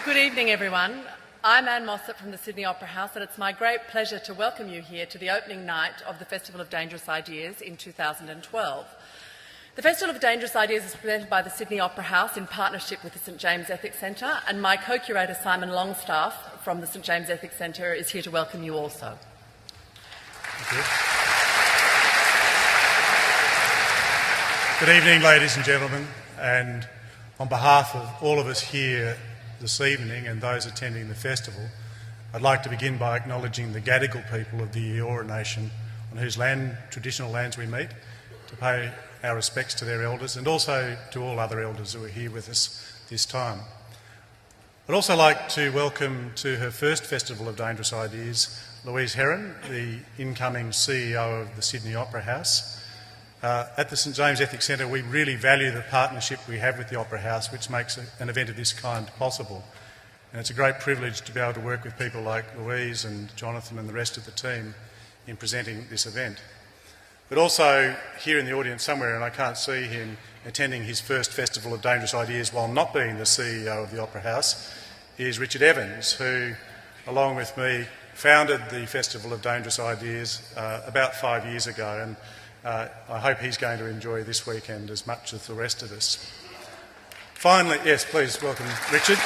Good evening, everyone. I'm Anne Mossop from the Sydney Opera House, and it's my great pleasure to welcome you here to the opening night of the Festival of Dangerous Ideas in 2012. The Festival of Dangerous Ideas is presented by the Sydney Opera House in partnership with the St James Ethics Centre, and my co-curator Simon Longstaff from the St James Ethics Centre is here to welcome you also. Thank you. Good evening, ladies and gentlemen, and on behalf of all of us here this evening and those attending the festival, I'd like to begin by acknowledging the Gadigal people of the Eora Nation, on whose traditional lands we meet, to pay our respects to their elders and also to all other elders who are here with us this time. I'd also like to welcome to her first Festival of Dangerous Ideas Louise Heron, the incoming CEO of the Sydney Opera House. At the St James Ethics Centre, we really value the partnership we have with the Opera House, which makes an event of this kind possible. And it's a great privilege to be able to work with people like Louise and Jonathan and the rest of the team in presenting this event. But also here in the audience somewhere, and I can't see him, attending his first Festival of Dangerous Ideas while not being the CEO of the Opera House, is Richard Evans, who, along with me, founded the Festival of Dangerous Ideas about 5 years ago. And I hope he's going to enjoy this weekend as much as the rest of us. Finally, yes, please welcome Richard.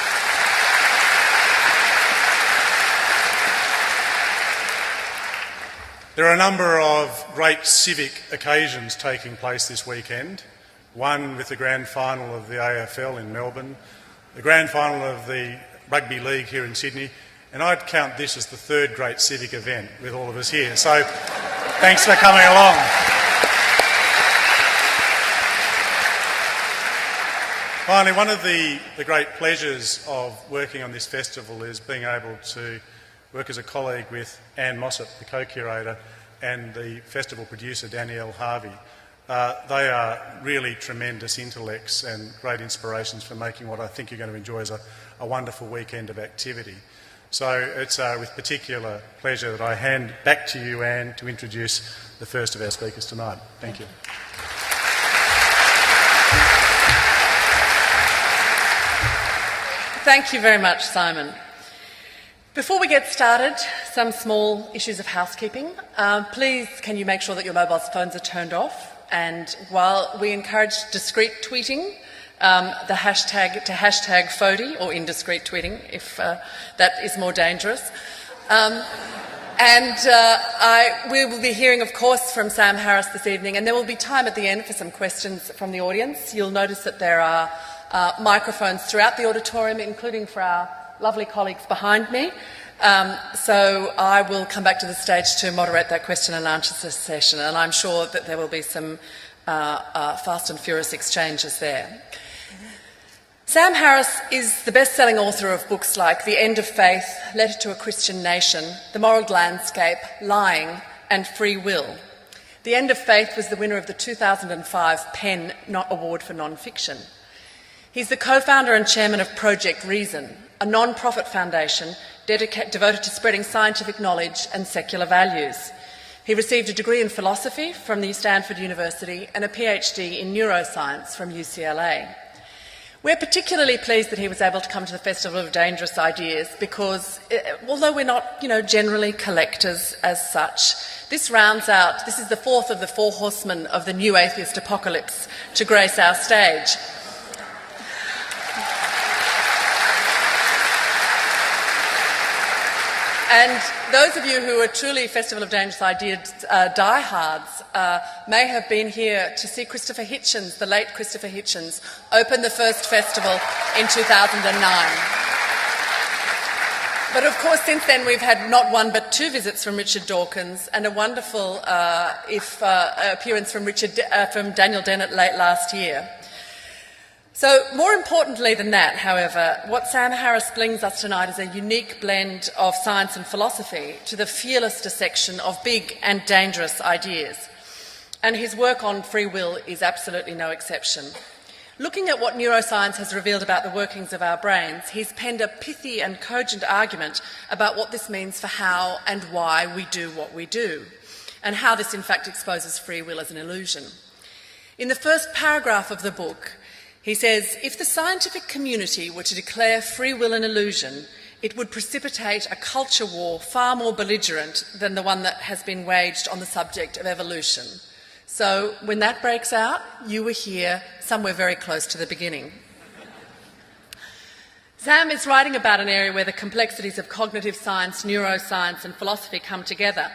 There are a number of great civic occasions taking place this weekend. One with the grand final of the AFL in Melbourne, the grand final of the Rugby League here in Sydney, and I'd count this as the third great civic event with all of us here. So thanks for coming along. Finally, one of the great pleasures of working on this festival is being able to work as a colleague with Anne Mossop, the co-curator, and the festival producer, Danielle Harvey. They are really tremendous intellects and great inspirations for making what I think you're going to enjoy as a wonderful weekend of activity. So it's with particular pleasure that I hand back to you, Anne, to introduce the first of our speakers tonight. Thank you. Thank you very much, Simon. Before we get started, some small issues of housekeeping. Please, can you make sure that your mobile phones are turned off? And while we encourage discreet tweeting, the hashtag to hashtag FODI, or indiscreet tweeting, if that is more dangerous. We will be hearing, of course, from Sam Harris this evening, and there will be time at the end for some questions from the audience. You'll notice that there are microphones throughout the auditorium, including for our lovely colleagues behind me. So I will come back to the stage to moderate that question and answer session, and I'm sure that there will be some fast and furious exchanges there. Sam Harris is the best-selling author of books like The End of Faith, Letter to a Christian Nation, The Moral Landscape, Lying, and Free Will. The End of Faith was the winner of the 2005 PEN Award for Non-Fiction. He's the co-founder and chairman of Project Reason, a non-profit foundation devoted to spreading scientific knowledge and secular values. He received a degree in philosophy from the Stanford University and a PhD in neuroscience from UCLA. We're particularly pleased that he was able to come to the Festival of Dangerous Ideas because, although we're not, generally collectors as such, this is the fourth of the four horsemen of the new atheist apocalypse to grace our stage. And those of you who are truly Festival of Dangerous Ideas diehards may have been here to see Christopher Hitchens, the late Christopher Hitchens, open the first festival in 2009. But of course, since then, we've had not one but two visits from Richard Dawkins and a wonderful appearance from Daniel Dennett late last year. So, more importantly than that, however, what Sam Harris brings us tonight is a unique blend of science and philosophy to the fearless dissection of big and dangerous ideas. And his work on free will is absolutely no exception. Looking at what neuroscience has revealed about the workings of our brains, he's penned a pithy and cogent argument about what this means for how and why we do what we do, and how this in fact exposes free will as an illusion. In the first paragraph of the book, He says, if the scientific community were to declare free will an illusion, it would precipitate a culture war far more belligerent than the one that has been waged on the subject of evolution. So when that breaks out, you were here somewhere very close to the beginning. Sam is writing about an area where the complexities of cognitive science, neuroscience and philosophy come together,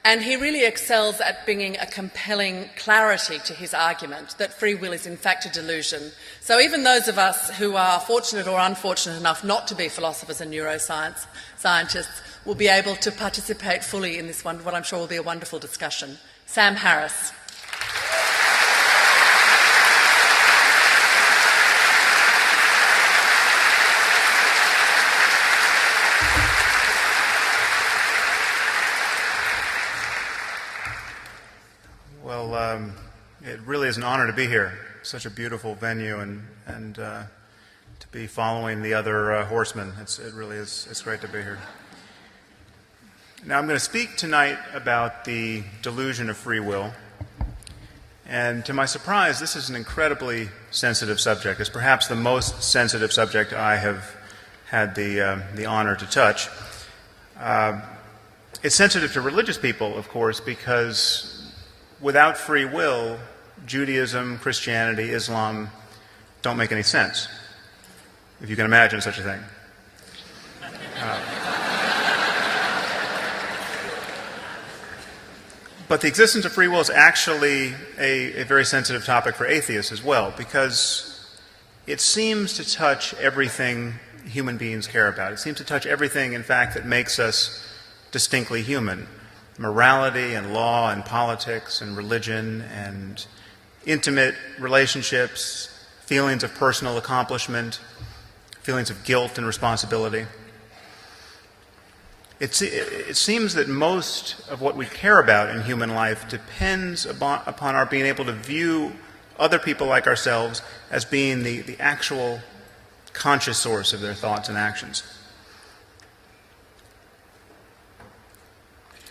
and he really excels at bringing a compelling clarity to his argument that free will is in fact a delusion. So even those of us who are fortunate or unfortunate enough not to be philosophers and neuroscience scientists will be able to participate fully in this one, what I'm sure will be a wonderful discussion. Sam Harris. Well, it really is an honor to be here. Such a beautiful venue, and to be following the other horsemen. It really is. It's great to be here. Now, I'm going to speak tonight about the delusion of free will. And to my surprise, this is an incredibly sensitive subject. It's perhaps the most sensitive subject I have had the honor to touch. It's sensitive to religious people, of course, because without free will, Judaism, Christianity, Islam don't make any sense, if you can imagine such a thing. But the existence of free will is actually a very sensitive topic for atheists as well, because it seems to touch everything human beings care about. It seems to touch everything, in fact, that makes us distinctly human. Morality and law and politics and religion and intimate relationships, feelings of personal accomplishment, feelings of guilt and responsibility. It seems that most of what we care about in human life depends upon our being able to view other people like ourselves as being the actual conscious source of their thoughts and actions.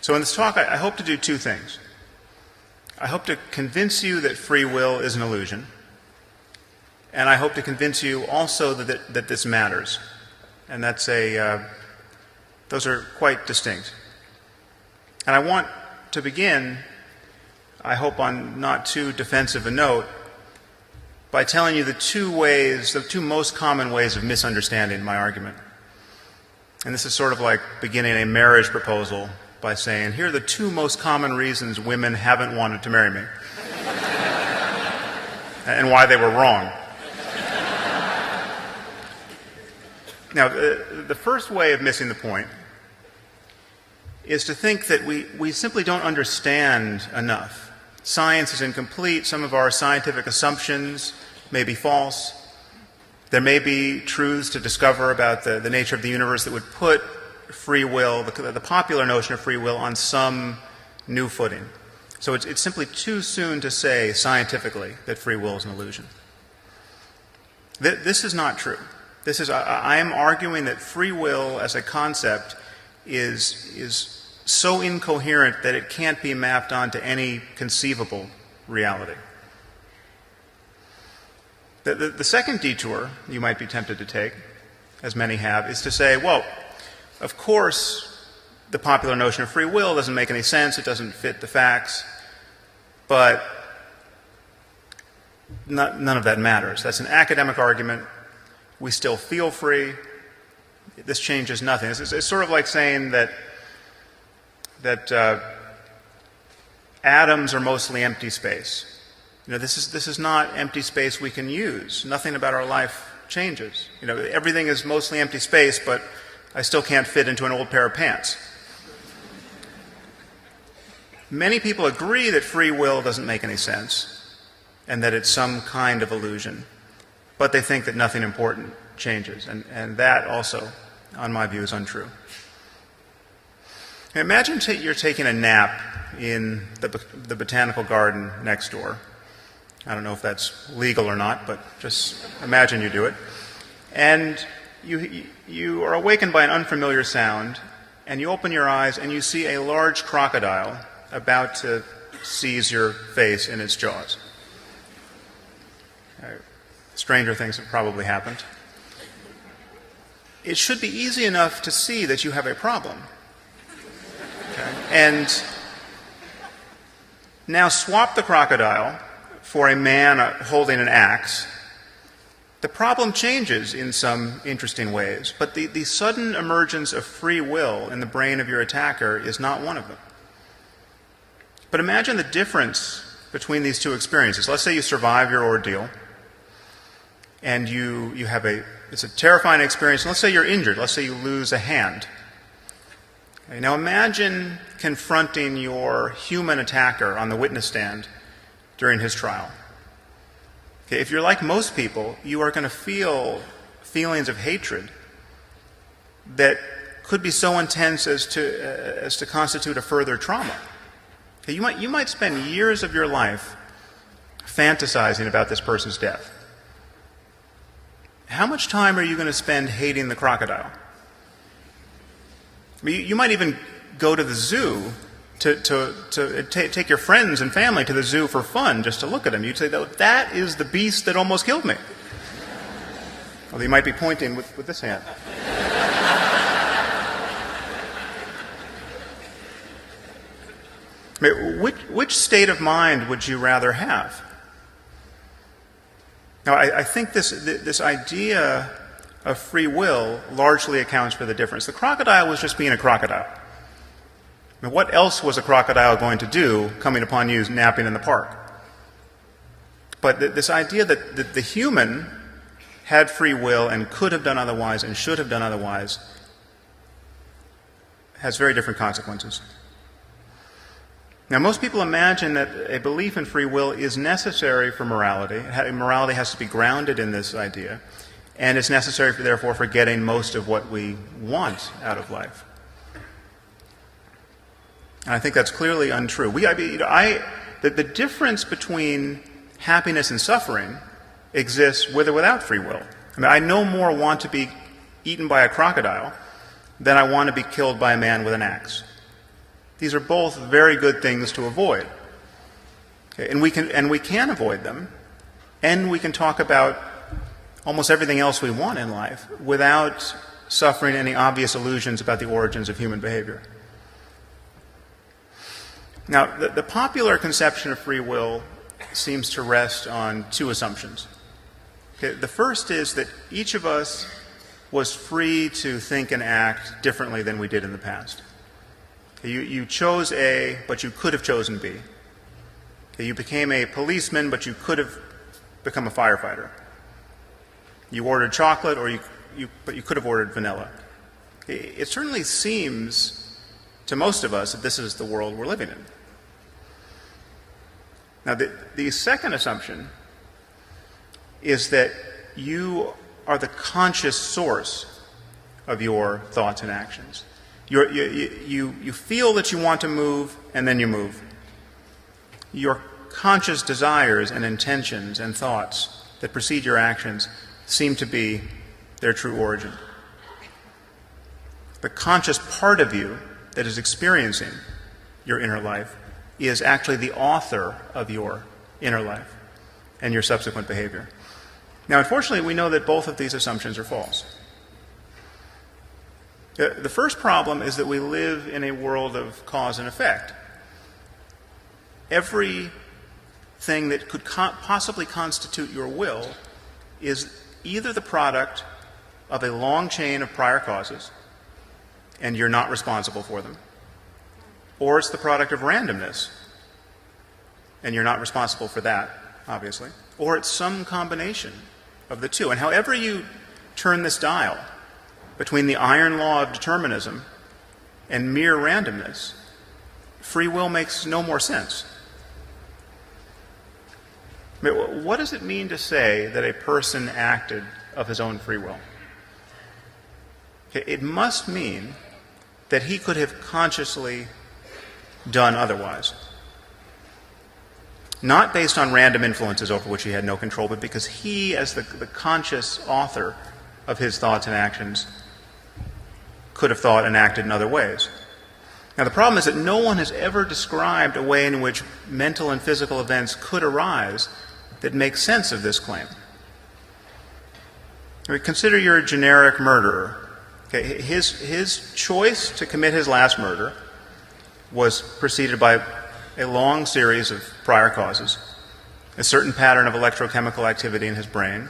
So in this talk, I hope to do two things. I hope to convince you that free will is an illusion, and I hope to convince you also that this matters. And those are quite distinct. And I want to begin, I hope on not too defensive a note, by telling you the two most common ways of misunderstanding my argument. And this is sort of like beginning a marriage proposal by saying, here are the two most common reasons women haven't wanted to marry me, and why they were wrong. Now, the first way of missing the point is to think that we simply don't understand enough. Science is incomplete. Some of our scientific assumptions may be false. There may be truths to discover about the nature of the universe that would put free will, the popular notion of free will, on some new footing. So it's simply too soon to say scientifically that free will is an illusion. This is not true. I am arguing that free will as a concept is so incoherent that it can't be mapped onto any conceivable reality. The second detour you might be tempted to take, as many have, is to say, well, of course, the popular notion of free will doesn't make any sense, it doesn't fit the facts, but none of that matters. That's an academic argument. We still feel free. This changes nothing. It's sort of like saying that atoms are mostly empty space. This is not empty space we can use. Nothing about our life changes. Everything is mostly empty space, but I still can't fit into an old pair of pants. Many people agree that free will doesn't make any sense and that it's some kind of illusion, but they think that nothing important changes, and that also, on my view, is untrue. Imagine you're taking a nap in the botanical garden next door. I don't know if that's legal or not, but just imagine you do it. And you are awakened by an unfamiliar sound, and you open your eyes and you see a large crocodile about to seize your face in its jaws. This stranger things have probably happened. It should be easy enough to see that you have a problem. Okay? And now swap the crocodile for a man holding an axe. The problem changes in some interesting ways, but the sudden emergence of free will in the brain of your attacker is not one of them. But imagine the difference between these two experiences. Let's say you survive your ordeal, and you have it's a terrifying experience. And let's say you're injured. Let's say you lose a hand. Okay, now imagine confronting your human attacker on the witness stand during his trial. Okay, if you're like most people, you are going to feel feelings of hatred that could be so intense as to constitute a further trauma. Okay, you might spend years of your life fantasizing about this person's death. How much time are you going to spend hating the crocodile? I mean, you might even go to the zoo to take your friends and family to the zoo for fun just to look at him. You'd say, that is the beast that almost killed me. Well, you might be pointing with this hand. I mean, which state of mind would you rather have? Now, I think this idea of free will largely accounts for the difference. The crocodile was just being a crocodile. I mean, what else was a crocodile going to do coming upon you napping in the park? But this idea that the human had free will and could have done otherwise and should have done otherwise has very different consequences. Now, most people imagine that a belief in free will is necessary for morality. Morality has to be grounded in this idea, and it's necessary, therefore, for getting most of what we want out of life. And I think that's clearly untrue. The difference between happiness and suffering exists with or without free will. I mean, I no more want to be eaten by a crocodile than I want to be killed by a man with an axe. These are both very good things to avoid. Okay, and we can avoid them, and we can talk about almost everything else we want in life without suffering any obvious illusions about the origins of human behavior. Now, the popular conception of free will seems to rest on two assumptions. Okay, the first is that each of us was free to think and act differently than we did in the past. You chose A, but you could have chosen B. You became a policeman, but you could have become a firefighter. You ordered chocolate, but you could have ordered vanilla. It certainly seems to most of us that this is the world we're living in. Now, the second assumption is that you are the conscious source of your thoughts and actions. You feel that you want to move, and then you move. Your conscious desires and intentions and thoughts that precede your actions seem to be their true origin. The conscious part of you that is experiencing your inner life is actually the author of your inner life and your subsequent behavior. Now, unfortunately, we know that both of these assumptions are false. The first problem is that we live in a world of cause and effect. Everything that could possibly constitute your will is either the product of a long chain of prior causes, and you're not responsible for them, or it's the product of randomness, and you're not responsible for that, obviously, or it's some combination of the two. And however you turn this dial between the iron law of determinism and mere randomness, free will makes no more sense. I mean, what does it mean to say that a person acted of his own free will? Okay, it must mean that he could have consciously done otherwise. Not based on random influences over which he had no control, but because he, as the conscious author of his thoughts and actions, could have thought and acted in other ways. Now, the problem is that no one has ever described a way in which mental and physical events could arise that makes sense of this claim. I mean, consider you're a generic murderer. Okay, his choice to commit his last murder was preceded by a long series of prior causes, a certain pattern of electrochemical activity in his brain,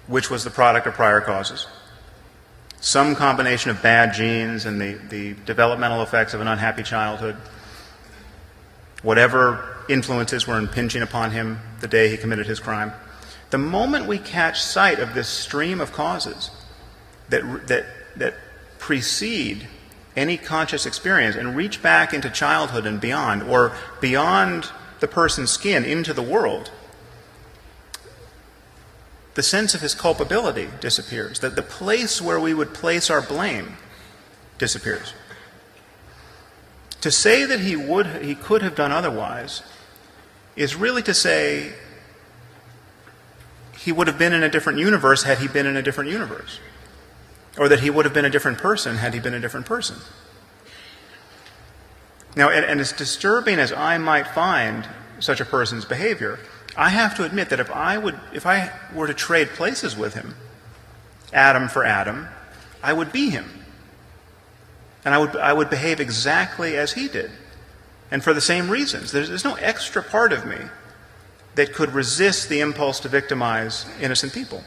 which was the product of prior causes, some combination of bad genes and the developmental effects of an unhappy childhood, whatever influences were impinging upon him the day he committed his crime. The moment we catch sight of this stream of causes that precede any conscious experience and reach back into childhood and beyond, or beyond the person's skin into the world, the sense of his culpability disappears. That the place where we would place our blame disappears. To say that he could have done otherwise is really to say he would have been in a different universe had he been in a different universe, or that he would have been a different person had he been a different person. Now, and as disturbing as I might find such a person's behavior, I have to admit that if I were to trade places with him, atom for atom, I would be him. And I would behave exactly as he did. And for the same reasons. There's no extra part of me that could resist the impulse to victimize innocent people.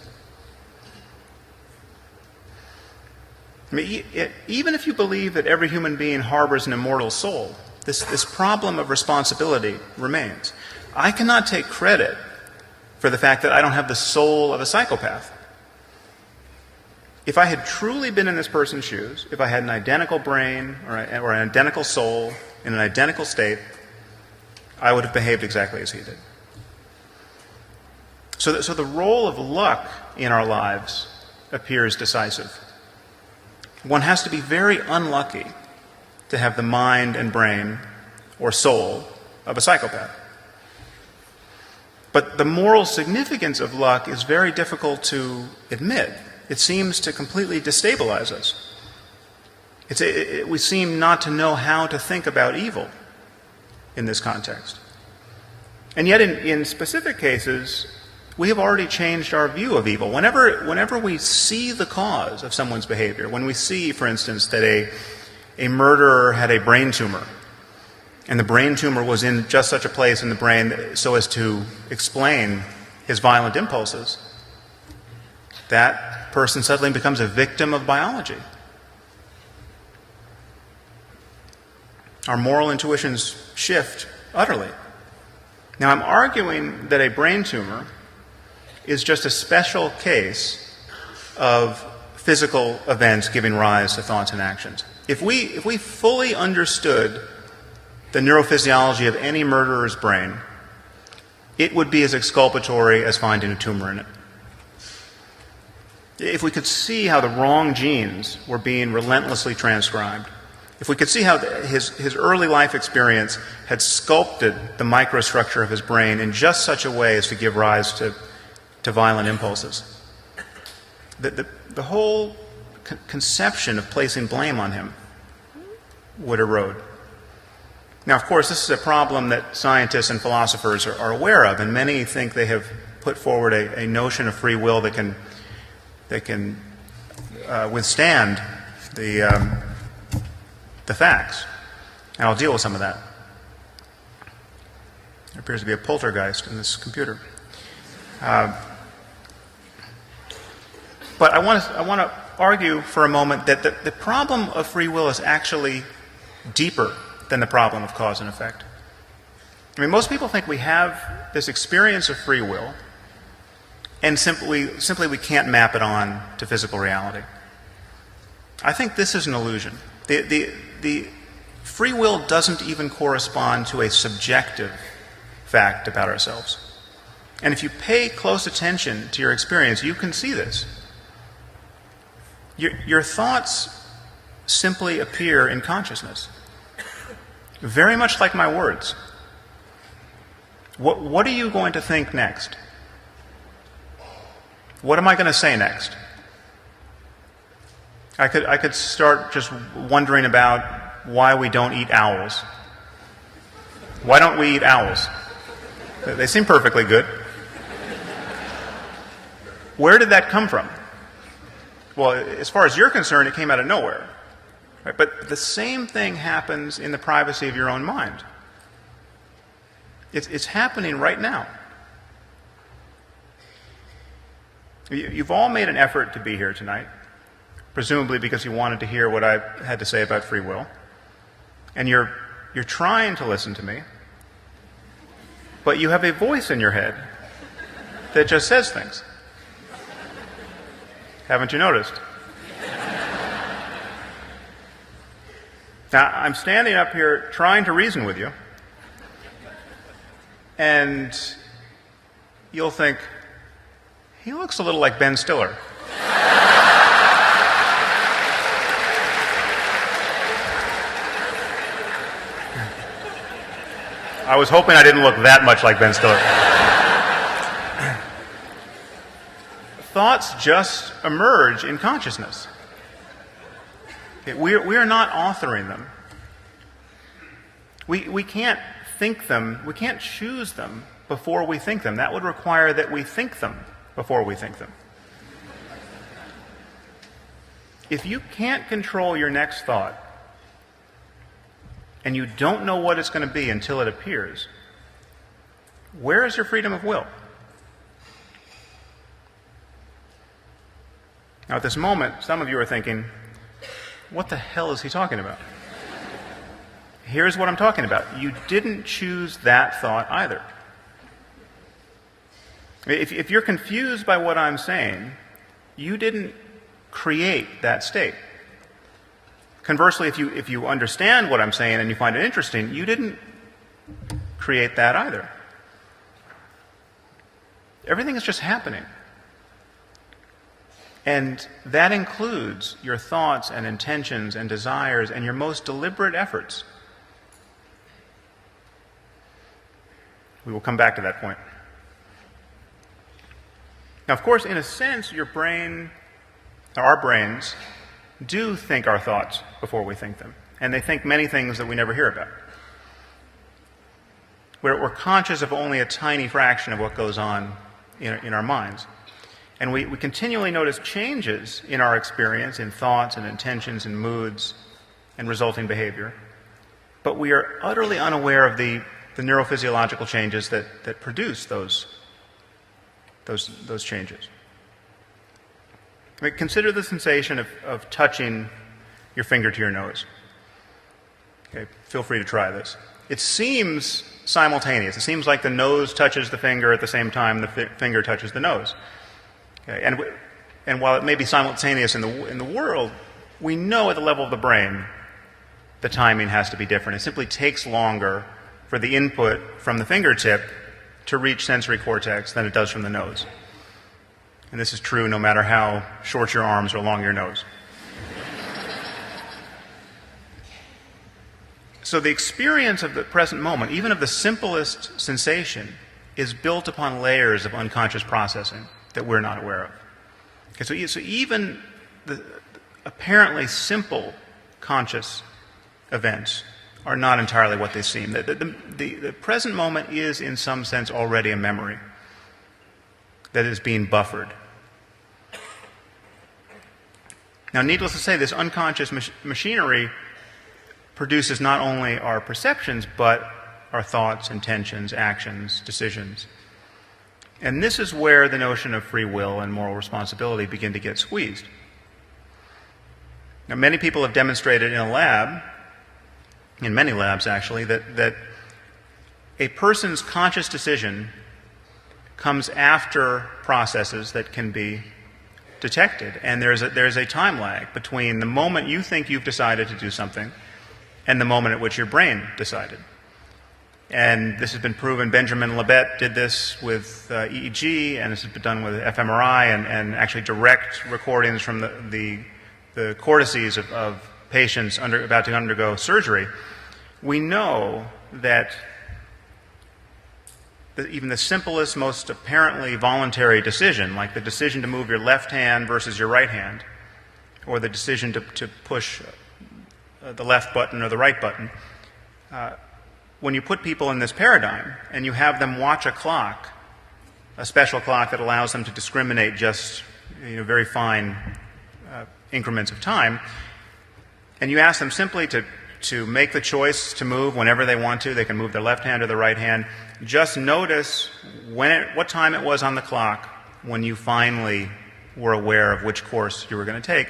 I mean, even if you believe that every human being harbors an immortal soul, this problem of responsibility remains. I cannot take credit for the fact that I don't have the soul of a psychopath. If I had truly been in this person's shoes, if I had an identical brain or an identical soul in an identical state, I would have behaved exactly as he did. So the role of luck in our lives appears decisive. One has to be very unlucky to have the mind and brain or soul of a psychopath. But the moral significance of luck is very difficult to admit. It seems to completely destabilize us. We seem not to know how to think about evil in this context. And yet in specific cases, we have already changed our view of evil. Whenever we see the cause of someone's behavior, when we see, for instance, that a murderer had a brain tumor, and the brain tumor was in just such a place in the brain so as to explain his violent impulses, that person suddenly becomes a victim of biology. Our moral intuitions shift utterly. Now, I'm arguing that a brain tumor is just a special case of physical events giving rise to thoughts and actions. If we fully understood the neurophysiology of any murderer's brain, it would be as exculpatory as finding a tumor in it. If we could see how the wrong genes were being relentlessly transcribed, if we could see how his early life experience had sculpted the microstructure of his brain in just such a way as to give rise to violent impulses, the whole conception of placing blame on him would erode. Now, of course, this is a problem that scientists and philosophers are aware of, and many think they have put forward a notion of free will that can withstand the facts. And I'll deal with some of that. There appears to be a poltergeist in this computer. But I want to argue for a moment that the problem of free will is actually deeper than the problem of cause and effect. I mean, most people think we have this experience of free will, and simply we can't map it on to physical reality. I think this is an illusion. The free will doesn't even correspond to a subjective fact about ourselves. And if you pay close attention to your experience, you can see this. Your thoughts simply appear in consciousness, very much like my words. What are you going to think next? What am I going to say next? I could start just wondering about why we don't eat owls. Why don't we eat owls? They seem perfectly good. Where did that come from? Well, as far as you're concerned, it came out of nowhere. Right? But the same thing happens in the privacy of your own mind. It's happening right now. You've all made an effort to be here tonight, presumably because you wanted to hear what I had to say about free will. And you're trying to listen to me, but you have a voice in your head that just says things. Haven't you noticed? Now, I'm standing up here trying to reason with you, and you'll think, he looks a little like Ben Stiller. I was hoping I didn't look that much like Ben Stiller. Thoughts just emerge in consciousness. Okay, we are not authoring them. We can't think them, we can't choose them before we think them. That would require that we think them before we think them. If you can't control your next thought, and you don't know what it's going to be until it appears, where is your freedom of will? Now, at this moment, some of you are thinking, what the hell is he talking about? Here's what I'm talking about. You didn't choose that thought either. If you're confused by what I'm saying, you didn't create that state. Conversely, if you understand what I'm saying and you find it interesting, you didn't create that either. Everything is just happening. And that includes your thoughts and intentions and desires and your most deliberate efforts. We will come back to that point. Now, of course, in a sense, our brains, do think our thoughts before we think them. And they think many things that we never hear about. We're conscious of only a tiny fraction of what goes on in our minds. And we continually notice changes in our experience, in thoughts and intentions and moods and resulting behavior. But we are utterly unaware of the neurophysiological changes that produce those changes. I mean, consider the sensation of touching your finger to your nose. Okay, feel free to try this. It seems simultaneous. It seems like the nose touches the finger at the same time the finger touches the nose. Okay, and while it may be simultaneous in the world, we know at the level of the brain the timing has to be different. It simply takes longer for the input from the fingertip to reach sensory cortex than it does from the nose. And this is true no matter how short your arms or long your nose. So the experience of the present moment, even of the simplest sensation, is built upon layers of unconscious processing that we're not aware of. Okay, so even the apparently simple conscious events are not entirely what they seem. The present moment is, in some sense, already a memory that is being buffered. Now, needless to say, this unconscious machinery produces not only our perceptions, but our thoughts, intentions, actions, decisions. And this is where the notion of free will and moral responsibility begin to get squeezed. Now, many people have demonstrated in a lab, in many labs actually, that a person's conscious decision comes after processes that can be detected. And there's a time lag between the moment you think you've decided to do something and the moment at which your brain decided. And this has been proven. Benjamin Libet did this with EEG, and this has been done with fMRI, and actually direct recordings from the cortices of patients about to undergo surgery. We know that even the simplest, most apparently voluntary decision, like the decision to move your left hand versus your right hand, or the decision to push the left button or the right button, when you put people in this paradigm and you have them watch a clock a special clock that allows them to discriminate just very fine increments of time, and you ask them simply to make the choice to move whenever they want to. They can move their left hand or their right hand. Just notice what time it was on the clock when you finally were aware of which course you were going to take.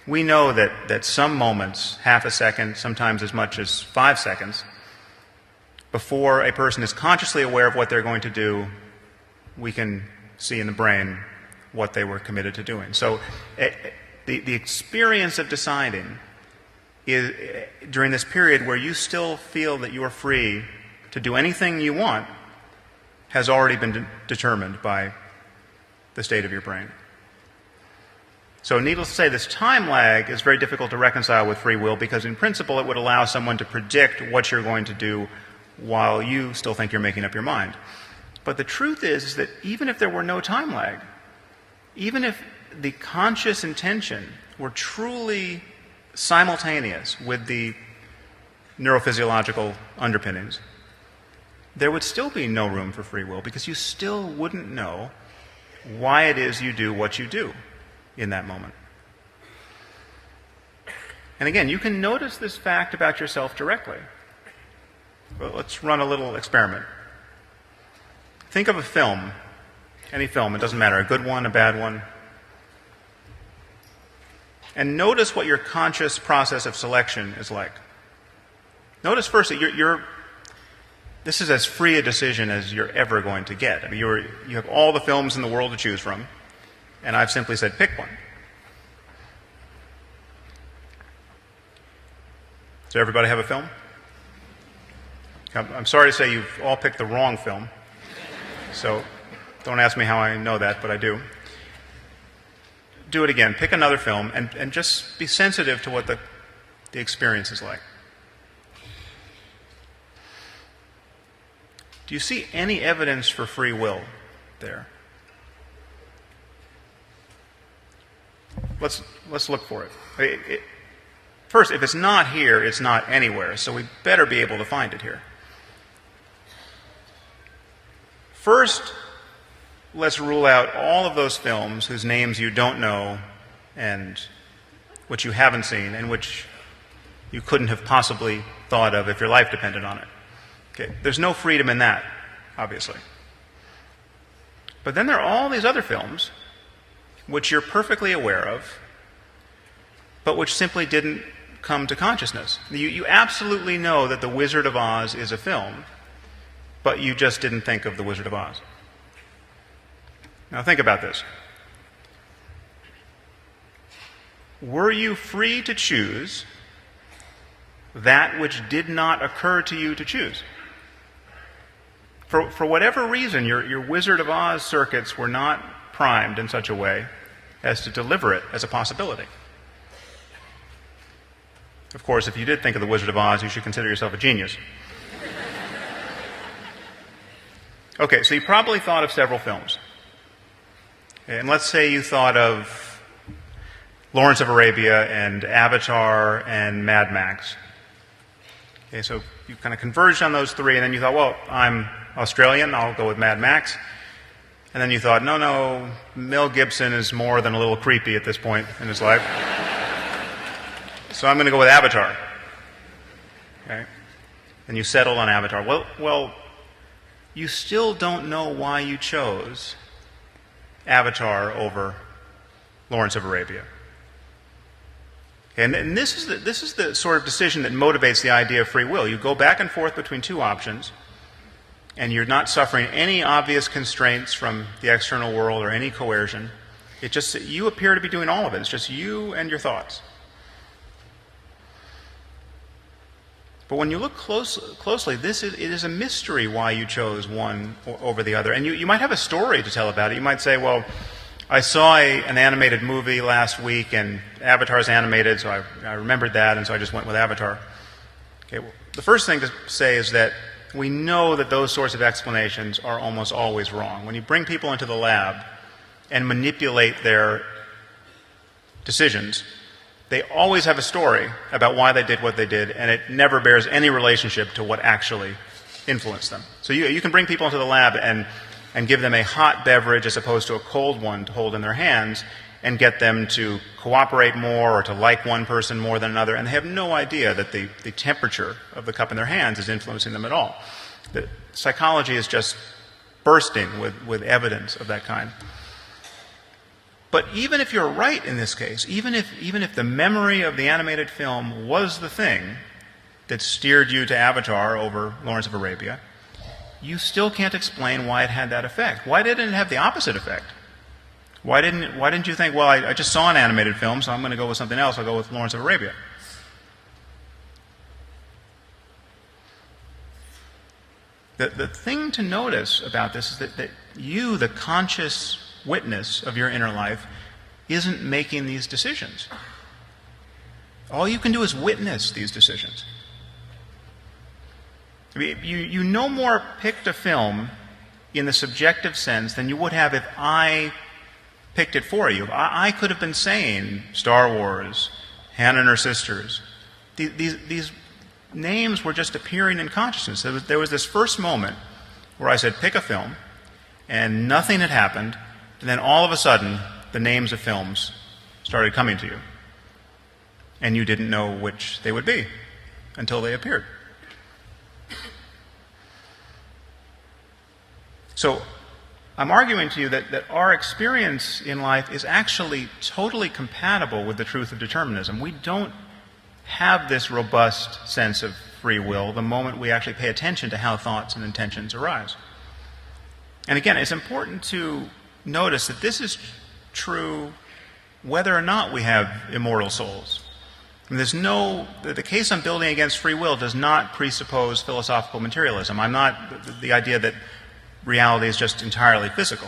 We know that some moments, half a second, sometimes as much as 5 seconds, before a person is consciously aware of what they're going to do, we can see in the brain what they were committed to doing. So the experience of deciding is during this period where you still feel that you are free to do anything you want has already been determined by the state of your brain. So needless to say, this time lag is very difficult to reconcile with free will because in principle it would allow someone to predict what you're going to do while you still think you're making up your mind. But the truth is that even if there were no time lag, even if the conscious intention were truly simultaneous with the neurophysiological underpinnings, there would still be no room for free will because you still wouldn't know why it is you do what you do in that moment. And again, you can notice this fact about yourself directly. Well, let's run a little experiment. Think of a film, any film, it doesn't matter, a good one, a bad one, and notice what your conscious process of selection is like. Notice first that this is as free a decision as you're ever going to get. I mean, you have all the films in the world to choose from, and I've simply said pick one. Does everybody have a film? I'm sorry to say you've all picked the wrong film, so don't ask me how I know that, but I do. Do it again. Pick another film and just be sensitive to what the experience is like. Do you see any evidence for free will there? Let's look for it. First, if it's not here, it's not anywhere, so we better be able to find it here. First, let's rule out all of those films whose names you don't know and which you haven't seen and which you couldn't have possibly thought of if your life depended on it. Okay, there's no freedom in that, obviously. But then there are all these other films which you're perfectly aware of, but which simply didn't come to consciousness. You absolutely know that The Wizard of Oz is a film, but you just didn't think of The Wizard of Oz. Now think about this. Were you free to choose that which did not occur to you to choose? For whatever reason, your Wizard of Oz circuits were not primed in such a way as to deliver it as a possibility. Of course, if you did think of The Wizard of Oz, you should consider yourself a genius. Okay, so you probably thought of several films. And let's say you thought of Lawrence of Arabia and Avatar and Mad Max. Okay, so you kind of converged on those three, and then you thought, well, I'm Australian, I'll go with Mad Max. And then you thought, no, Mel Gibson is more than a little creepy at this point in his life. So I'm going to go with Avatar. Okay? And you settled on Avatar. Well, you still don't know why you chose Avatar over Lawrence of Arabia. And this is the sort of decision that motivates the idea of free will. You go back and forth between two options, and you're not suffering any obvious constraints from the external world or any coercion. It just, you appear to be doing all of it. It's just you and your thoughts. But when you look closely, it is a mystery why you chose one over the other. And you might have a story to tell about it. You might say, well, I saw an animated movie last week, and Avatar's animated, so I remembered that, and so I just went with Avatar. Okay, well, the first thing to say is that we know that those sorts of explanations are almost always wrong. When you bring people into the lab and manipulate their decisions, they always have a story about why they did what they did, and it never bears any relationship to what actually influenced them. So you can bring people into the lab, and and give them a hot beverage as opposed to a cold one to hold in their hands, and get them to cooperate more or to like one person more than another, and they have no idea that the temperature of the cup in their hands is influencing them at all. The psychology is just bursting with evidence of that kind. But even if you're right in this case, even if the memory of the animated film was the thing that steered you to Avatar over Lawrence of Arabia, you still can't explain why it had that effect. Why didn't it have the opposite effect? Why didn't you think, well, I just saw an animated film, so I'm going to go with something else. I'll go with Lawrence of Arabia. The thing to notice about this is that you, the conscious witness of your inner life, isn't making these decisions. All you can do is witness these decisions. I mean, you no more picked a film in the subjective sense than you would have if I picked it for you. I could have been saying Star Wars, Hannah and Her Sisters. These names were just appearing in consciousness. There was this first moment where I said, pick a film, and nothing had happened, and then all of a sudden, the names of films started coming to you. And you didn't know which they would be until they appeared. So, I'm arguing to you that our experience in life is actually totally compatible with the truth of determinism. We don't have this robust sense of free will the moment we actually pay attention to how thoughts and intentions arise. And again, it's important to notice that this is true whether or not we have immortal souls. I mean, the case I'm building against free will does not presuppose philosophical materialism. I'm not the idea that reality is just entirely physical.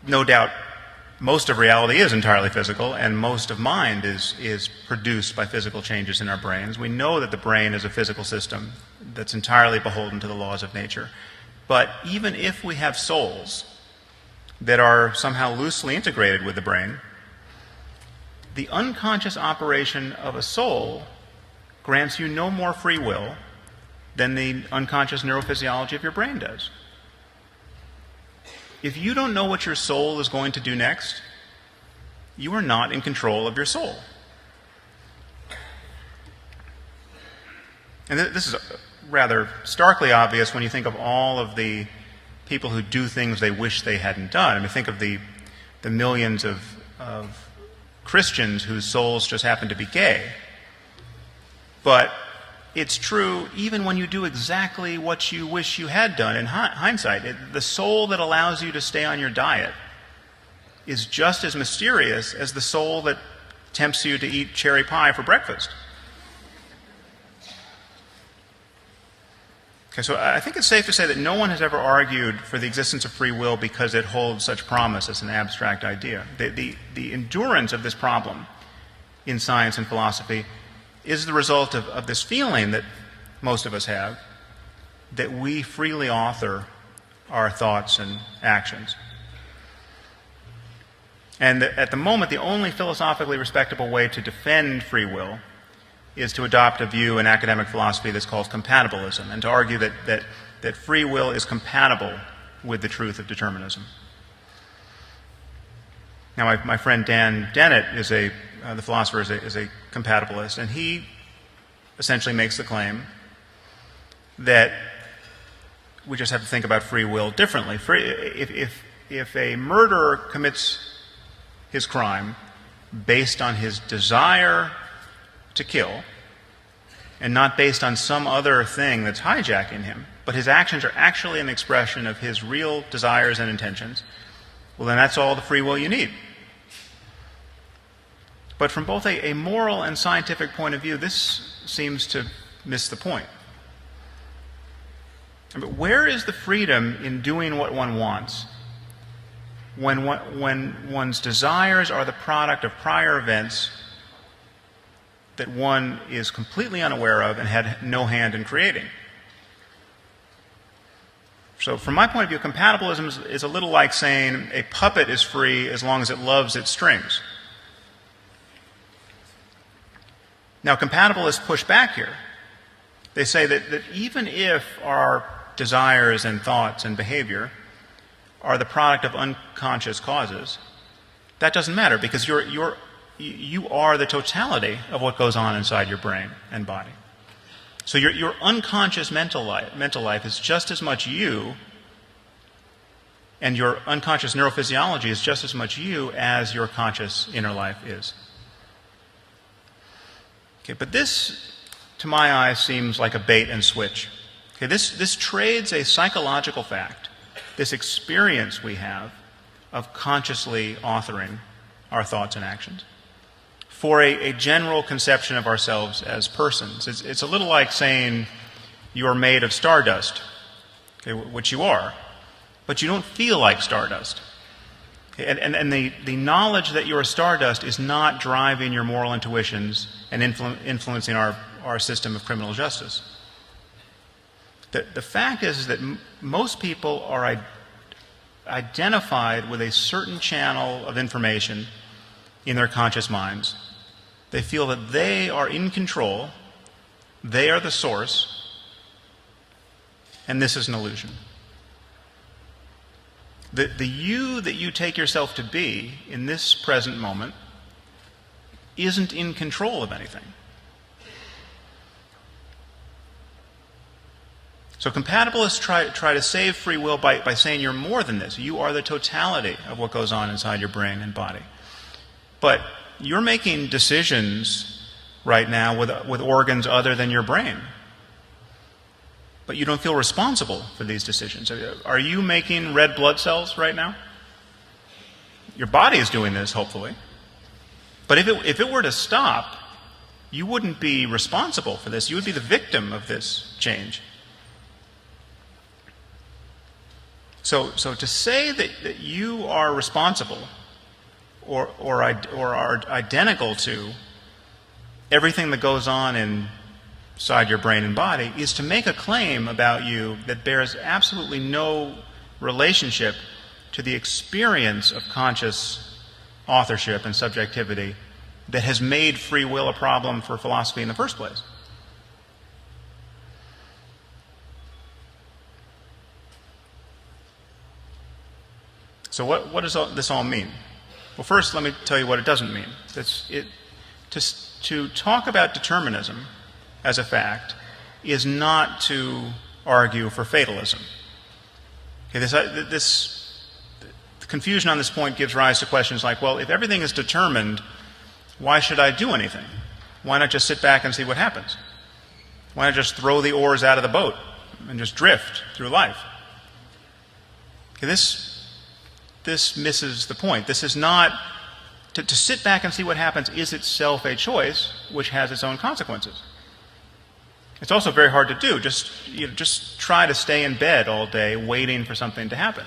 No doubt, most of reality is entirely physical, and most of mind is produced by physical changes in our brains. We know that the brain is a physical system that's entirely beholden to the laws of nature. But even if we have souls that are somehow loosely integrated with the brain, the unconscious operation of a soul grants you no more free will than the unconscious neurophysiology of your brain does. If you don't know what your soul is going to do next, you are not in control of your soul. And this is rather starkly obvious when you think of all of the people who do things they wish they hadn't done. I mean, think of the millions of Christians whose souls just happen to be gay. But it's true even when you do exactly what you wish you had done in hindsight. The soul that allows you to stay on your diet is just as mysterious as the soul that tempts you to eat cherry pie for breakfast. Okay, so I think it's safe to say that no one has ever argued for the existence of free will because it holds such promise as an abstract idea. The endurance of this problem in science and philosophy is the result of this feeling that most of us have, that we freely author our thoughts and actions. And at the moment, the only philosophically respectable way to defend free will is to adopt a view in academic philosophy that's called compatibilism, and to argue that free will is compatible with the truth of determinism. Now, my friend Dan Dennett the philosopher is a compatibilist, and he essentially makes the claim that we just have to think about free will differently. If a murderer commits his crime based on his desire to kill, and not based on some other thing that's hijacking him, but his actions are actually an expression of his real desires and intentions, well, then that's all the free will you need. But from both a moral and scientific point of view, this seems to miss the point. But where is the freedom in doing what one wants when one's desires are the product of prior events that one is completely unaware of and had no hand in creating? So from my point of view, compatibilism is a little like saying a puppet is free as long as it loves its strings. Now, compatibilists push back here. They say that even if our desires and thoughts and behavior are the product of unconscious causes, that doesn't matter because you are the totality of what goes on inside your brain and body. So your unconscious mental life is just as much you, and your unconscious neurophysiology is just as much you as your conscious inner life is. Okay, but this, to my eyes, seems like a bait and switch. Okay, this trades a psychological fact, this experience we have of consciously authoring our thoughts and actions, for a general conception of ourselves as persons. It's a little like saying you are made of stardust, okay, which you are, but you don't feel like stardust. Okay, and the knowledge that you're stardust is not driving your moral intuitions and influencing our system of criminal justice. The fact is that most people are identified with a certain channel of information in their conscious minds. They feel that they are in control, they are the source, and this is an illusion. The you that you take yourself to be in this present moment isn't in control of anything. So compatibilists try to save free will by saying you're more than this. You are the totality of what goes on inside your brain and body. But you're making decisions right now with organs other than your brain. But you don't feel responsible for these decisions. Are you making red blood cells right now? Your body is doing this, hopefully. But if it were to stop, you wouldn't be responsible for this. You would be the victim of this change. So to say that you are responsible or are identical to everything that goes on inside your brain and body is to make a claim about you that bears absolutely no relationship to the experience of conscious authorship and subjectivity that has made free will a problem for philosophy in the first place. So what does this all mean? Well, first, let me tell you what it doesn't mean. To talk about determinism as a fact is not to argue for fatalism. Okay, this confusion on this point gives rise to questions like, well, if everything is determined, why should I do anything? Why not just sit back and see what happens? Why not just throw the oars out of the boat and just drift through life? Okay, this misses the point. This is not to sit back and see what happens is itself a choice which has its own consequences. It's also very hard to do. Just try to stay in bed all day waiting for something to happen.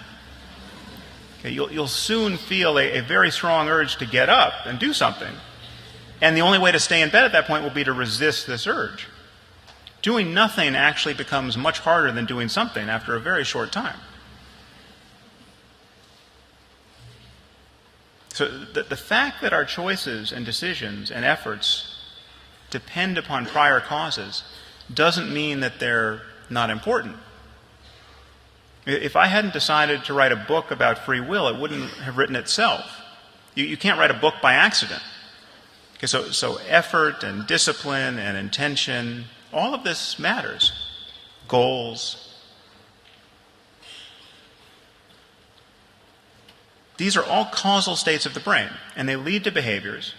Okay, you'll soon feel a very strong urge to get up and do something. And the only way to stay in bed at that point will be to resist this urge. Doing nothing actually becomes much harder than doing something after a very short time. So the fact that our choices and decisions and efforts depend upon prior causes doesn't mean that they're not important. If I hadn't decided to write a book about free will, it wouldn't have written itself. You can't write a book by accident. Okay, so effort and discipline and intention, all of this matters. Goals. These are all causal states of the brain, and they lead to behaviors,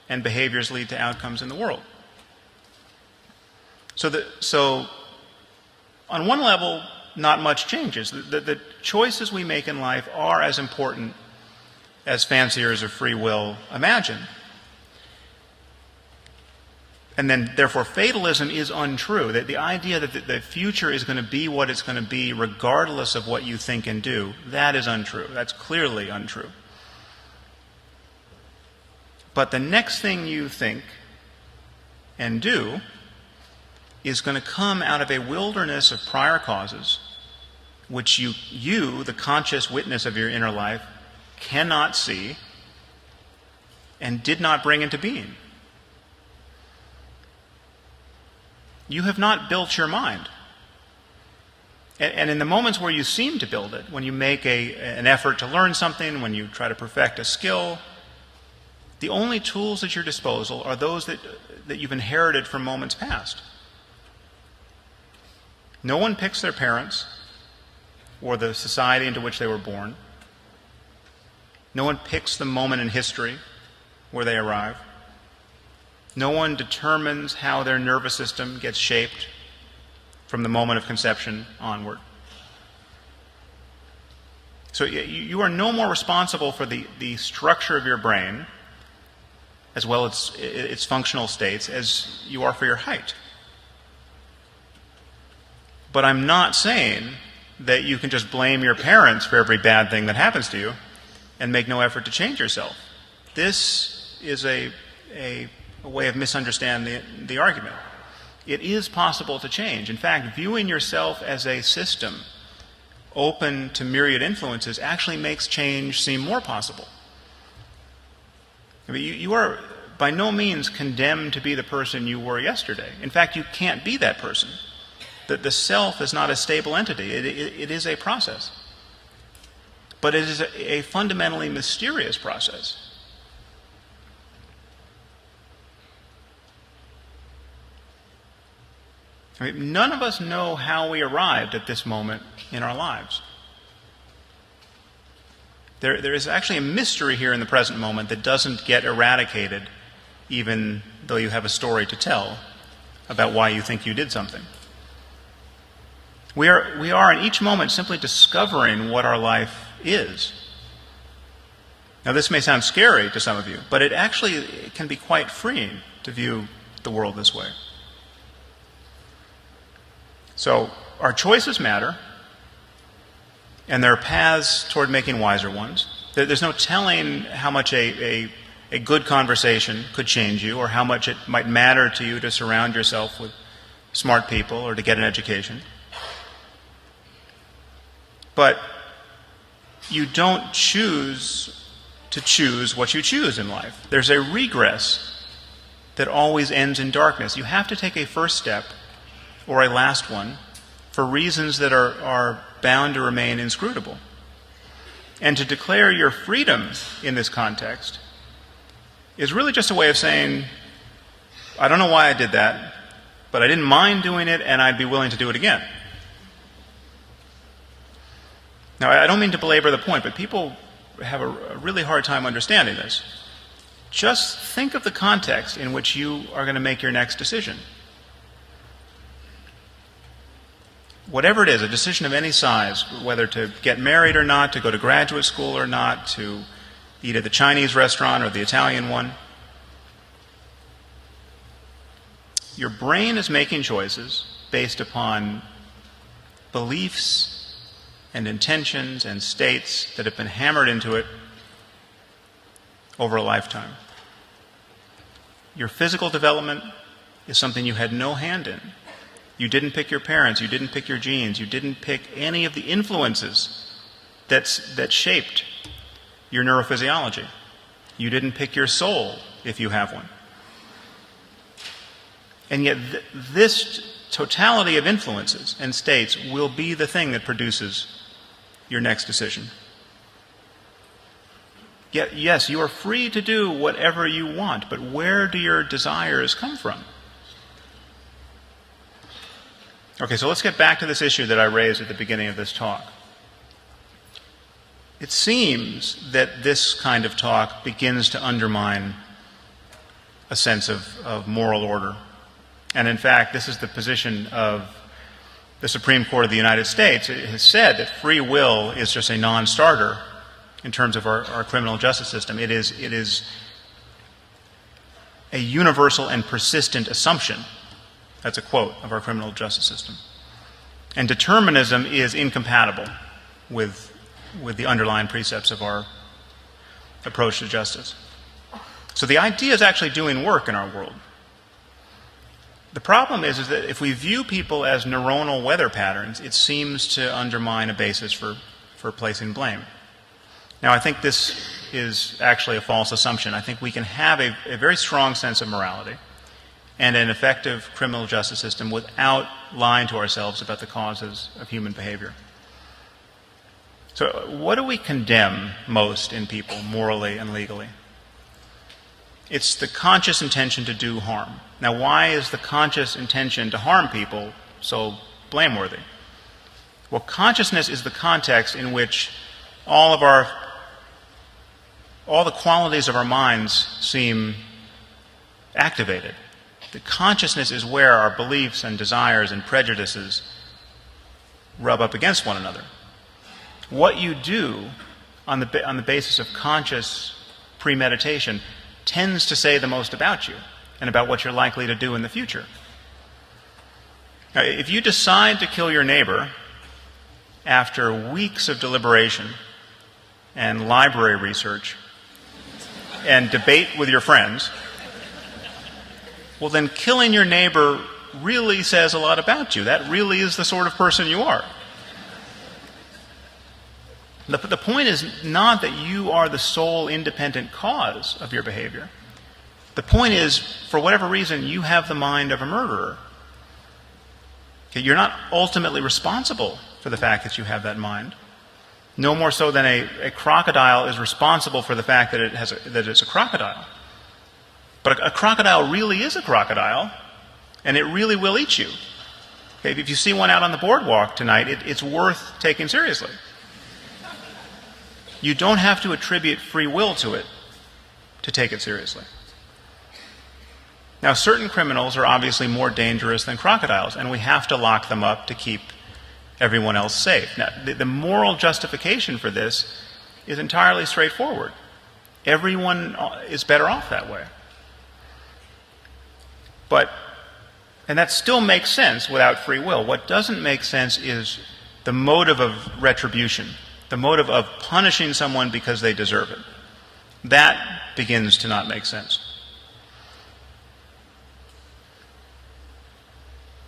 and behaviors lead to outcomes in the world. So on one level, not much changes. The choices we make in life are as important as fanciers of free will imagine. And then, therefore, fatalism is untrue. That the idea that the future is going to be what it's going to be regardless of what you think and do, that is untrue. That's clearly untrue. But the next thing you think and do is going to come out of a wilderness of prior causes which you, the conscious witness of your inner life, cannot see and did not bring into being. you have not built your mind. And in the moments where you seem to build it, when you make an effort to learn something, when you try to perfect a skill, the only tools at your disposal are those that you've inherited from moments past. No one picks their parents or the society into which they were born. No one picks the moment in history where they arrive. No one determines how their nervous system gets shaped from the moment of conception onward. So you are no more responsible for the structure of your brain, as well as its functional states, as you are for your height. But I'm not saying that you can just blame your parents for every bad thing that happens to you and make no effort to change yourself. This is a way of misunderstanding the argument. It is possible to change. In fact, viewing yourself as a system open to myriad influences actually makes change seem more possible. I mean, you are by no means condemned to be the person you were yesterday. In fact, you can't be that person. The self is not a stable entity. It is a process. But it is a fundamentally mysterious process. I mean, none of us know how we arrived at this moment in our lives. There is actually a mystery here in the present moment that doesn't get eradicated even though you have a story to tell about why you think you did something. We are in each moment simply discovering what our life is. Now, this may sound scary to some of you, but it can be quite freeing to view the world this way. So, our choices matter, and there are paths toward making wiser ones. There's no telling how much a good conversation could change you, or how much it might matter to you to surround yourself with smart people or to get an education. But you don't choose to choose what you choose in life. There's a regress that always ends in darkness. You have to take a first step or a last one for reasons that are bound to remain inscrutable. And to declare your freedom in this context is really just a way of saying, I don't know why I did that, but I didn't mind doing it, and I'd be willing to do it again. Now, I don't mean to belabor the point, but people have a really hard time understanding this. Just think of the context in which you are going to make your next decision. Whatever it is, a decision of any size, whether to get married or not, to go to graduate school or not, to eat at the Chinese restaurant or the Italian one, your brain is making choices based upon beliefs and intentions and states that have been hammered into it over a lifetime. Your physical development is something you had no hand in. You didn't pick your parents, you didn't pick your genes, you didn't pick any of the influences that shaped your neurophysiology. You didn't pick your soul, if you have one. And yet this totality of influences and states will be the thing that produces your next decision. Yet, yes, you are free to do whatever you want, but where do your desires come from? Okay, so let's get back to this issue that I raised at the beginning of this talk. It seems that this kind of talk begins to undermine a sense of moral order. And in fact, this is the position of the Supreme Court of the United States. It has said that free will is just a non-starter in terms of our criminal justice system. It is a universal and persistent assumption. That's a quote of our criminal justice system. And determinism is incompatible with the underlying precepts of our approach to justice. So the idea is actually doing work in our world. The problem is that if we view people as neuronal weather patterns, it seems to undermine a basis for placing blame. Now, I think this is actually a false assumption. I think we can have a very strong sense of morality and an effective criminal justice system without lying to ourselves about the causes of human behavior. So what do we condemn most in people, morally and legally? It's the conscious intention to do harm. Now, why is the conscious intention to harm people so blameworthy? Well, consciousness is the context in which all the qualities of our minds seem activated. The consciousness is where our beliefs and desires and prejudices rub up against one another. What you do on the basis of conscious premeditation tends to say the most about you and about what you're likely to do in the future. Now, if you decide to kill your neighbor after weeks of deliberation and library research and debate with your friends, well, then killing your neighbor really says a lot about you. That really is the sort of person you are. The point is not that you are the sole independent cause of your behavior. The point is, for whatever reason, you have the mind of a murderer. Okay, you're not ultimately responsible for the fact that you have that mind. No more so than a crocodile is responsible for the fact that it's a crocodile. But a crocodile really is a crocodile, and it really will eat you. Okay, if you see one out on the boardwalk tonight, it's worth taking seriously. You don't have to attribute free will to it to take it seriously. Now, certain criminals are obviously more dangerous than crocodiles, and we have to lock them up to keep everyone else safe. Now, the moral justification for this is entirely straightforward. Everyone is better off that way. And that still makes sense without free will. What doesn't make sense is the motive of retribution, the motive of punishing someone because they deserve it. That begins to not make sense.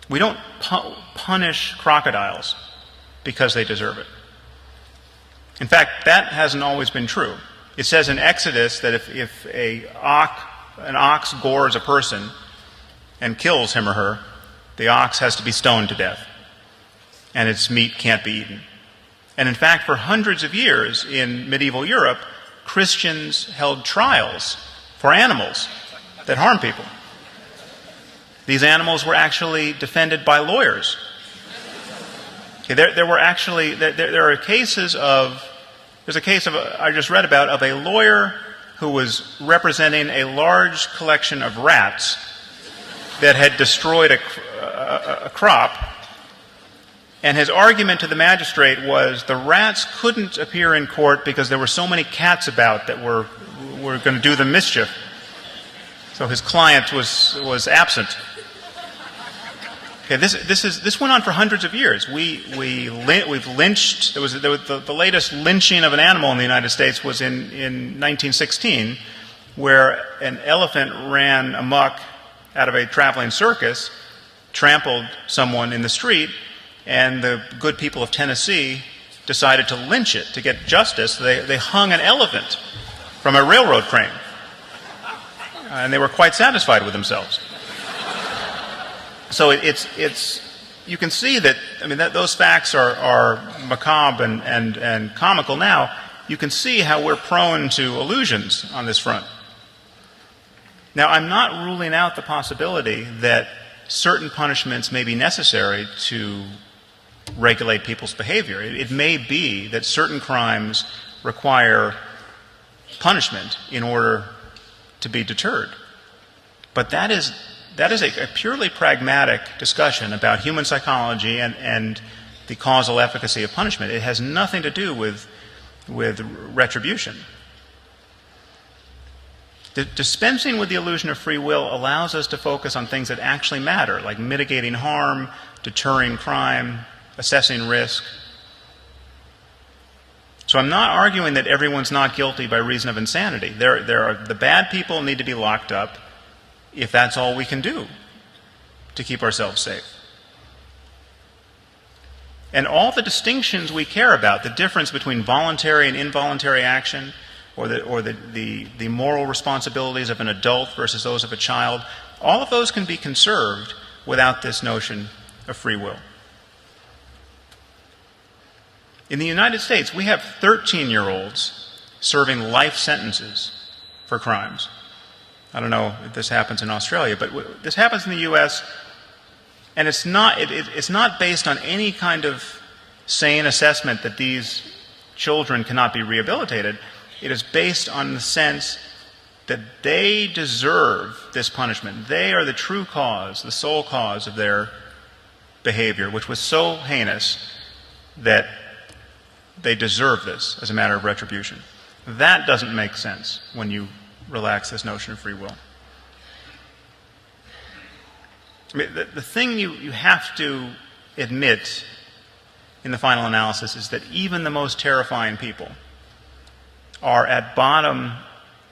We don't punish crocodiles because they deserve it. In fact, that hasn't always been true. It says in Exodus that if an ox gores a person and kills him or her, the ox has to be stoned to death, and its meat can't be eaten. And in fact, for hundreds of years in medieval Europe, Christians held trials for animals that harm people. These animals were actually defended by lawyers. Okay, there are cases of, there's a case of, I just read about, of a lawyer who was representing a large collection of rats that had destroyed a crop, and his argument to the magistrate was the rats couldn't appear in court because there were so many cats about that were going to do them mischief. So his client was absent. Okay, this went on for hundreds of years. We've lynched. The latest lynching of an animal in the United States was in 1916, where an elephant ran amok out of a traveling circus, trampled someone in the street, and the good people of Tennessee decided to lynch it to get justice. They hung an elephant from a railroad crane, and they were quite satisfied with themselves. So you can see that, I mean, those facts are macabre and comical now. You can see how we're prone to illusions on this front. Now, I'm not ruling out the possibility that certain punishments may be necessary to regulate people's behavior. It may be that certain crimes require punishment in order to be deterred. But that is a purely pragmatic discussion about human psychology and the causal efficacy of punishment. It has nothing to do with retribution. Dispensing with the illusion of free will allows us to focus on things that actually matter, like mitigating harm, deterring crime, assessing risk. So I'm not arguing that everyone's not guilty by reason of insanity. The bad people need to be locked up if that's all we can do to keep ourselves safe. And all the distinctions we care about, the difference between voluntary and involuntary action, or the moral responsibilities of an adult versus those of a child, All of those can be conserved without this notion of free will. In the United States, we have 13-year-olds serving life sentences for crimes. I don't know if this happens in Australia, but this happens in the U.S., and it's not based on any kind of sane assessment that these children cannot be rehabilitated. It is based on the sense that they deserve this punishment. They are the true cause, the sole cause of their behavior, which was so heinous that they deserve this as a matter of retribution. That doesn't make sense when you relax this notion of free will. I mean, the thing you have to admit in the final analysis is that even the most terrifying people are at bottom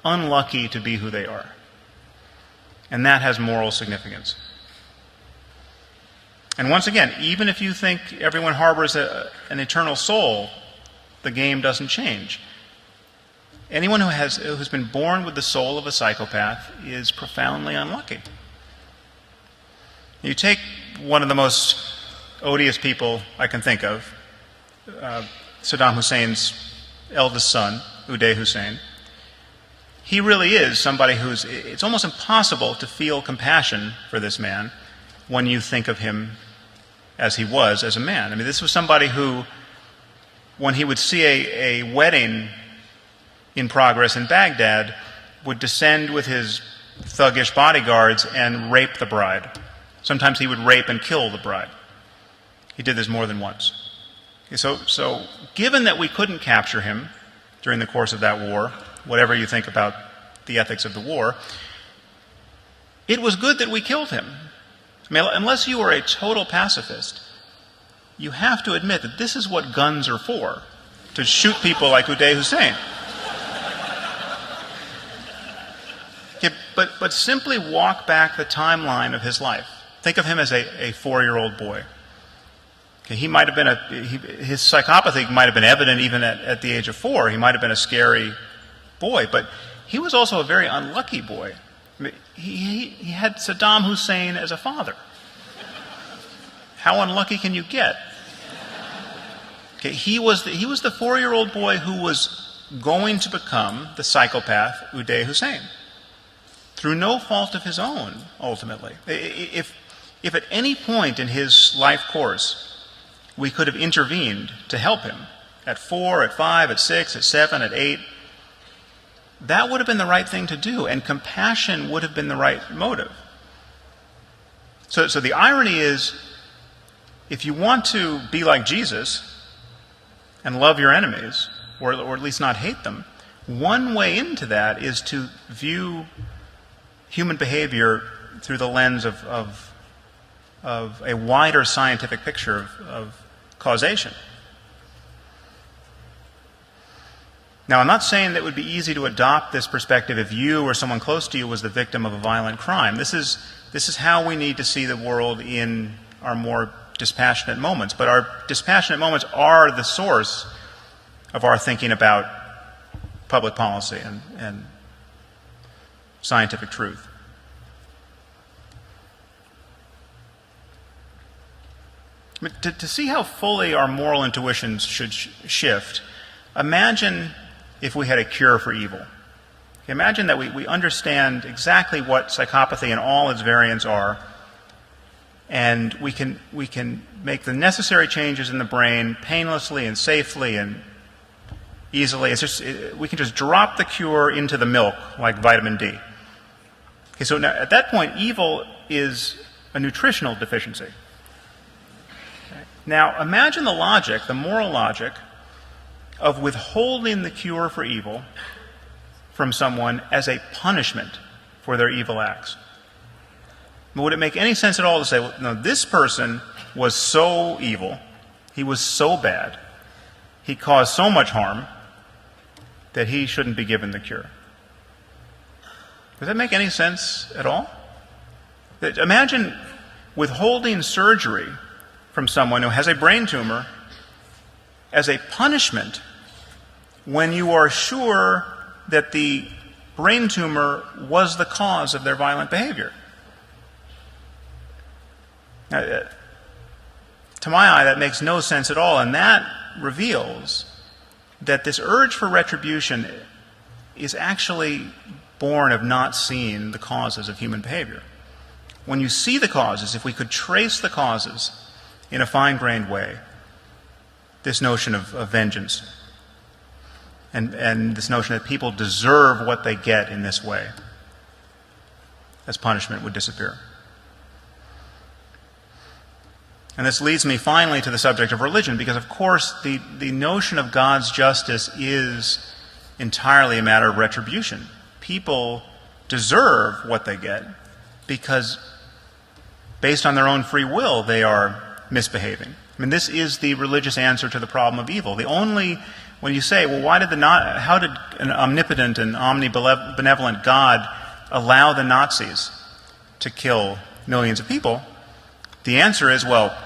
unlucky to be who they are. And that has moral significance. And once again, even if you think everyone harbors an eternal soul, the game doesn't change. Anyone who's been born with the soul of a psychopath is profoundly unlucky. You take one of the most odious people I can think of, Saddam Hussein's eldest son, Uday Hussein. He really is somebody it's almost impossible to feel compassion for this man when you think of him as he was as a man. I mean, this was somebody who, when he would see a wedding in progress in Baghdad, would descend with his thuggish bodyguards and rape the bride. Sometimes he would rape and kill the bride. He did this more than once. Okay, so given that we couldn't capture him during the course of that war, whatever you think about the ethics of the war, it was good that we killed him. I mean, unless you are a total pacifist, you have to admit that this is what guns are for, to shoot people like Uday Hussein. Okay, but simply walk back the timeline of his life. Think of him as a 4-year-old boy. Okay, he might have been his psychopathy might have been evident even at the age of 4. He might have been a scary boy, but he was also a very unlucky boy. I mean, he had Saddam Hussein as a father. How unlucky can you get? Okay, he was the 4-year-old boy who was going to become the psychopath Uday Hussein, through no fault of his own, ultimately. If at any point in his life course we could have intervened to help him, at 4, at 5, at 6, at 7, at 8, that would have been the right thing to do, and compassion would have been the right motive. So the irony is, if you want to be like Jesus and love your enemies, or at least not hate them, one way into that is to view human behavior through the lens of a wider scientific picture of causation. Now, I'm not saying that it would be easy to adopt this perspective if you or someone close to you was the victim of a violent crime. This is how we need to see the world in our more dispassionate moments. But our dispassionate moments are the source of our thinking about public policy and scientific truth. To see how fully our moral intuitions should shift, imagine if we had a cure for evil. Imagine that we understand exactly what psychopathy and all its variants are, and we can make the necessary changes in the brain painlessly and safely and easily. We can just drop the cure into the milk like vitamin D. Okay, so now at that point, evil is a nutritional deficiency. Now, imagine the logic, the moral logic, of withholding the cure for evil from someone as a punishment for their evil acts. Would it make any sense at all to say, well, no, this person was so evil, he was so bad, he caused so much harm, that he shouldn't be given the cure? Does that make any sense at all? Imagine withholding surgery from someone who has a brain tumor as a punishment when you are sure that the brain tumor was the cause of their violent behavior. Now, to my eye, that makes no sense at all, and that reveals that this urge for retribution is actually born of not seeing the causes of human behavior. When you see the causes, if we could trace the causes in a fine-grained way, this notion of vengeance and this notion that people deserve what they get in this way as punishment would disappear. And this leads me finally to the subject of religion, because of course the notion of God's justice is entirely a matter of retribution. People deserve what they get because based on their own free will they are misbehaving. I mean, this is the religious answer to the problem of evil. When you say, well, how did an omnipotent and omnibenevolent God allow the Nazis to kill millions of people? The answer is, well,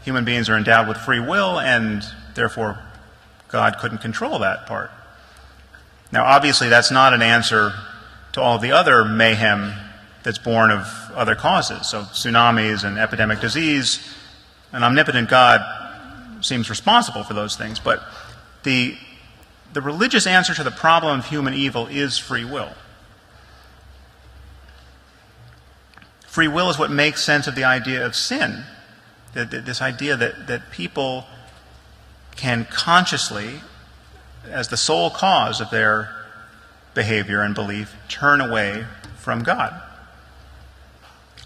human beings are endowed with free will, and therefore God couldn't control that part. Now, obviously, that's not an answer to all the other mayhem that's born of other causes. So tsunamis and epidemic disease, an omnipotent God seems responsible for those things. But the religious answer to the problem of human evil is free will. Free will is what makes sense of the idea of sin, this idea that people can consciously, as the sole cause of their behavior and belief, turn away from God.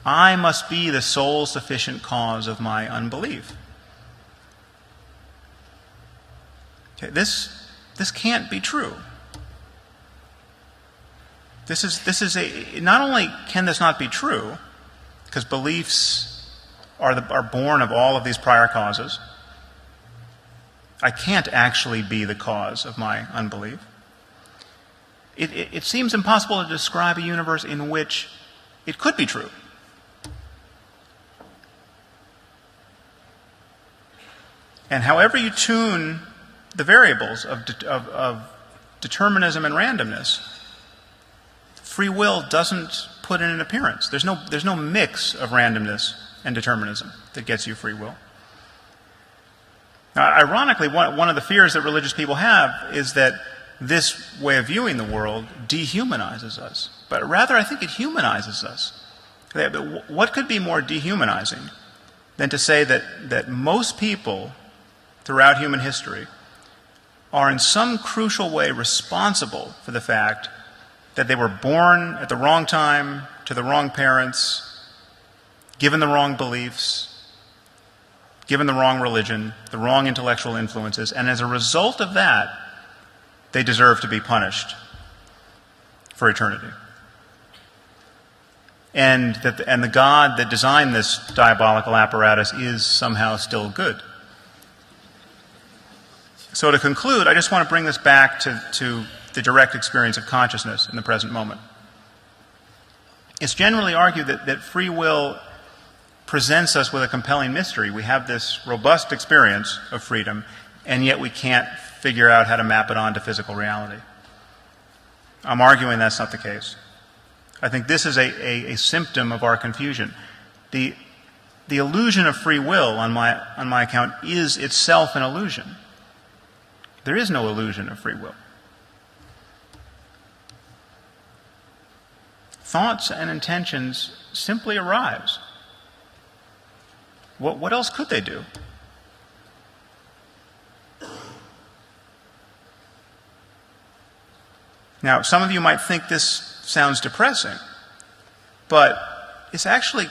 I must be the sole sufficient cause of my unbelief. Okay, this can't be true. Not only can this not be true, because beliefs are born of all of these prior causes. I can't actually be the cause of my unbelief. It seems impossible to describe a universe in which it could be true. And however you tune the variables of determinism and randomness, free will doesn't put in an appearance. There's no mix of randomness and determinism that gets you free will. Now, ironically, one of the fears that religious people have is that this way of viewing the world dehumanizes us. But rather, I think it humanizes us. What could be more dehumanizing than to say that most people throughout human history are in some crucial way responsible for the fact that they were born at the wrong time, to the wrong parents, given the wrong beliefs, given the wrong religion, the wrong intellectual influences, and as a result of that, they deserve to be punished for eternity. And the God that designed this diabolical apparatus is somehow still good. So to conclude, I just want to bring this back to the direct experience of consciousness in the present moment. It's generally argued that free will presents us with a compelling mystery. We have this robust experience of freedom, and yet we can't figure out how to map it onto physical reality. I'm arguing that's not the case. I think this is a symptom of our confusion. The illusion of free will, on my account, is itself an illusion. There is no illusion of free will. Thoughts and intentions simply arise. What else could they do? Now, some of you might think this sounds depressing, but it's actually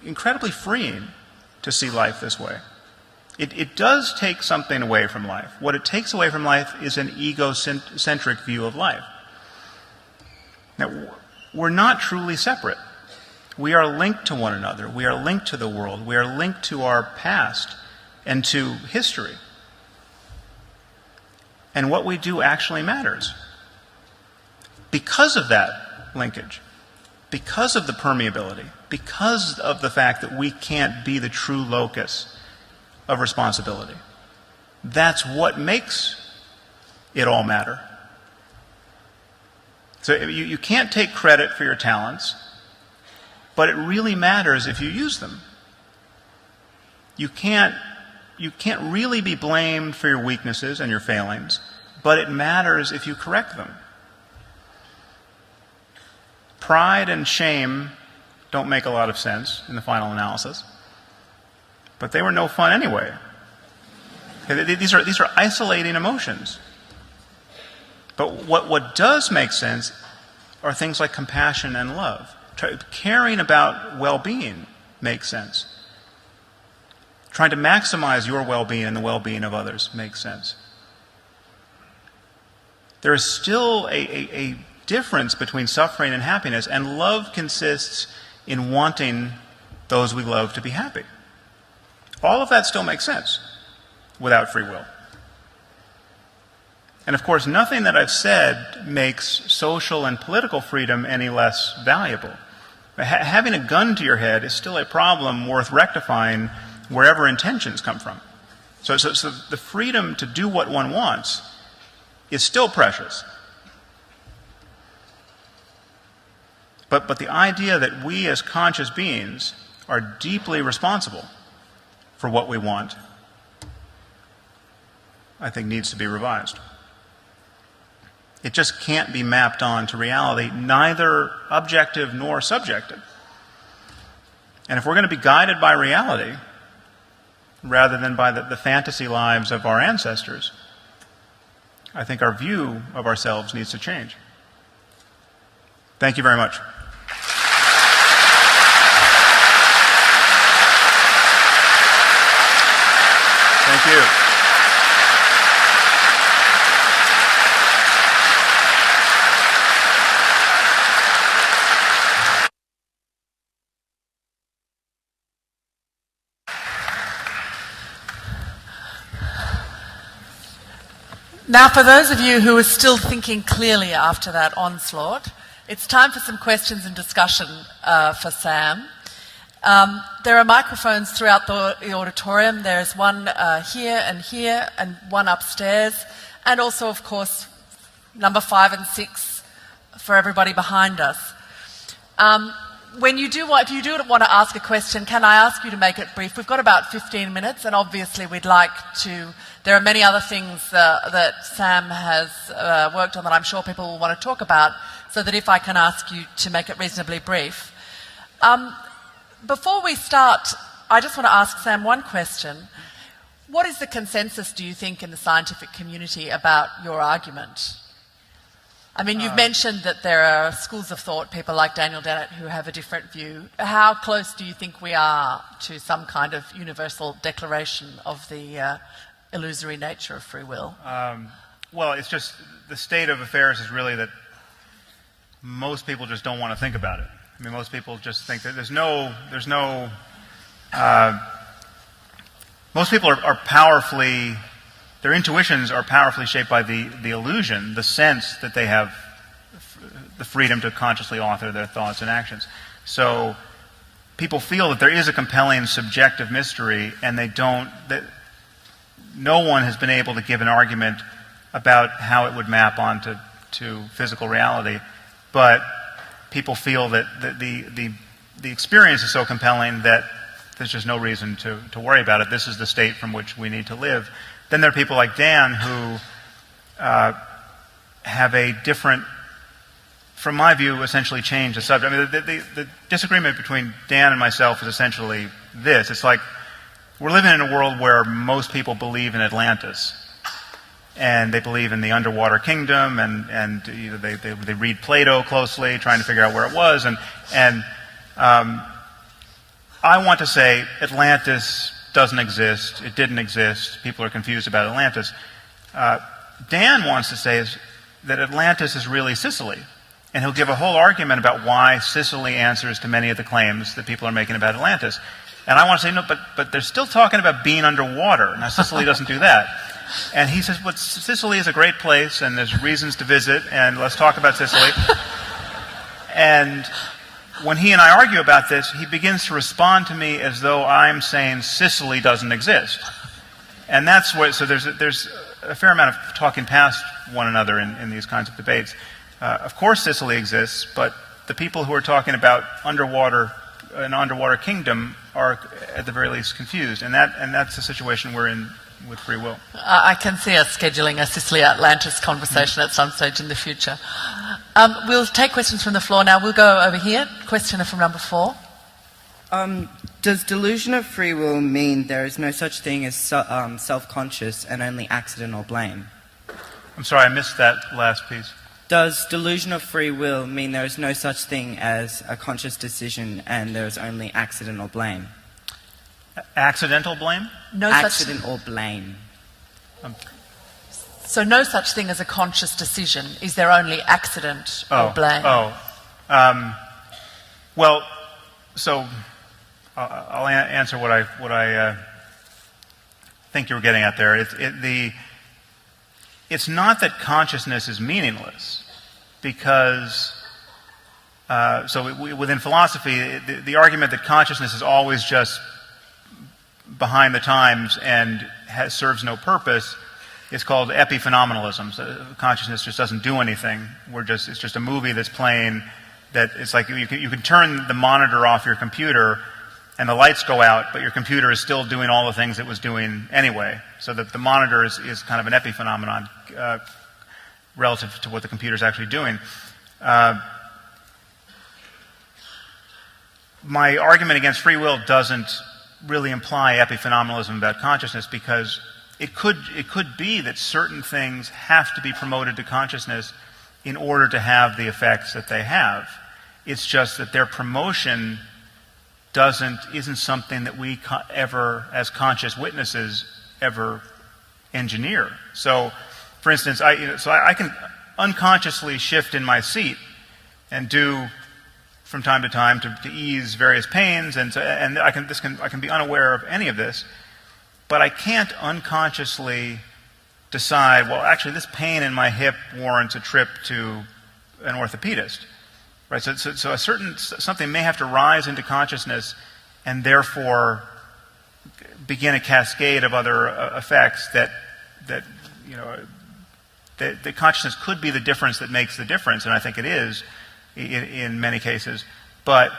incredibly freeing to see life this way. It does take something away from life. What it takes away from life is an egocentric view of life. Now, we're not truly separate. We are linked to one another. We are linked to the world. We are linked to our past and to history. And what we do actually matters. Because of that linkage, because of the permeability, because of the fact that we can't be the true locus of responsibility, that's what makes it all matter. So you can't take credit for your talents, but it really matters if you use them. You can't really be blamed for your weaknesses and your failings, but it matters if you correct them. Pride and shame don't make a lot of sense in the final analysis, but they were no fun anyway. These are isolating emotions. But what does make sense are things like compassion and love. Caring about well-being makes sense. Trying to maximize your well-being and the well-being of others makes sense. There is still a difference between suffering and happiness, and love consists in wanting those we love to be happy. All of that still makes sense without free will. And of course, nothing that I've said makes social and political freedom any less valuable. Having a gun to your head is still a problem worth rectifying wherever intentions come from. So the freedom to do what one wants is still precious. But the idea that we as conscious beings are deeply responsible for what we want, I think needs to be revised. It just can't be mapped on to reality, neither objective nor subjective. And if we're going to be guided by reality, rather than by the fantasy lives of our ancestors, I think our view of ourselves needs to change. Thank you very much. Thank you. Now, for those of you who are still thinking clearly after that onslaught, it's time for some questions and discussion for Sam. There are microphones throughout the auditorium. There's one here, and one upstairs, and also, of course, number 5 and 6 for everybody behind us. If you do want to ask a question, can I ask you to make it brief? We've got about 15 minutes, and obviously we'd like to... There are many other things that Sam has worked on that I'm sure people will want to talk about, so that if I can ask you to make it reasonably brief. Before we start, I just want to ask Sam one question. What is the consensus, do you think, in the scientific community about your argument? I mean, you've mentioned that there are schools of thought, people like Daniel Dennett, who have a different view. How close do you think we are to some kind of universal declaration of the illusory nature of free will? Well, it's just the state of affairs is really that most people just don't want to think about it. I mean, most people just think that most people are powerfully, their intuitions are powerfully shaped by the illusion, the sense that they have the freedom to consciously author their thoughts and actions. So people feel that there is a compelling subjective mystery, and that no one has been able to give an argument about how it would map onto physical reality. But people feel that the experience is so compelling that there's just no reason to worry about it. This is the state from which we need to live. Then there are people like Dan who have a different, from my view, essentially change the subject. I mean, the disagreement between Dan and myself is essentially this. It's like we're living in a world where most people believe in Atlantis. And they believe in the underwater kingdom, and they read Plato closely, trying to figure out where it was. And I want to say Atlantis doesn't exist. It didn't exist. People are confused about Atlantis. Dan wants to say that Atlantis is really Sicily. And he'll give a whole argument about why Sicily answers to many of the claims that people are making about Atlantis. And I want to say, no, but they're still talking about being underwater. Now, Sicily doesn't do that. And he says, well, Sicily is a great place, and there's reasons to visit, and let's talk about Sicily. And when he and I argue about this, he begins to respond to me as though I'm saying Sicily doesn't exist. And that's where, so there's a fair amount of talking past one another in these kinds of debates. Of course Sicily exists, but the people who are talking about underwater an underwater kingdom are at the very least confused, and that's the situation we're in with free will. I can see us scheduling a Sicily Atlantis conversation at some stage in the future. We'll take questions from the floor now. We'll go over here. Questioner from number 4. Does delusion of free will mean there is no such thing as self-conscious and only accidental blame? I'm sorry, I missed that last piece. Does delusion of free will mean there is no such thing as a conscious decision and there is only accidental blame? Accidental blame? Accidental blame. So no such thing as a conscious decision. Is there only accident or blame? Well, so I'll answer what I think you were getting at there. It's not that consciousness is meaningless, because within philosophy, the argument that consciousness is always just behind the times and serves no purpose is called epiphenomenalism. So consciousness just doesn't do anything. It's just a movie that's playing. That it's like you can turn the monitor off your computer and the lights go out, but your computer is still doing all the things it was doing anyway. So that the monitor is kind of an epiphenomenon relative to what the computer is actually doing. My argument against free will doesn't really imply epiphenomenalism about consciousness, because it could be that certain things have to be promoted to consciousness in order to have the effects that they have. It's just that their promotion isn't something that we ever, as conscious witnesses, ever engineer. So, for instance, I can unconsciously shift in my seat and do, from time to time, to ease various pains, and I can be unaware of any of this, but I can't unconsciously decide, well, actually, this pain in my hip warrants a trip to an orthopedist, right? So something may have to rise into consciousness, and therefore begin a cascade of other effects that consciousness could be the difference that makes the difference, and I think it is in many cases, but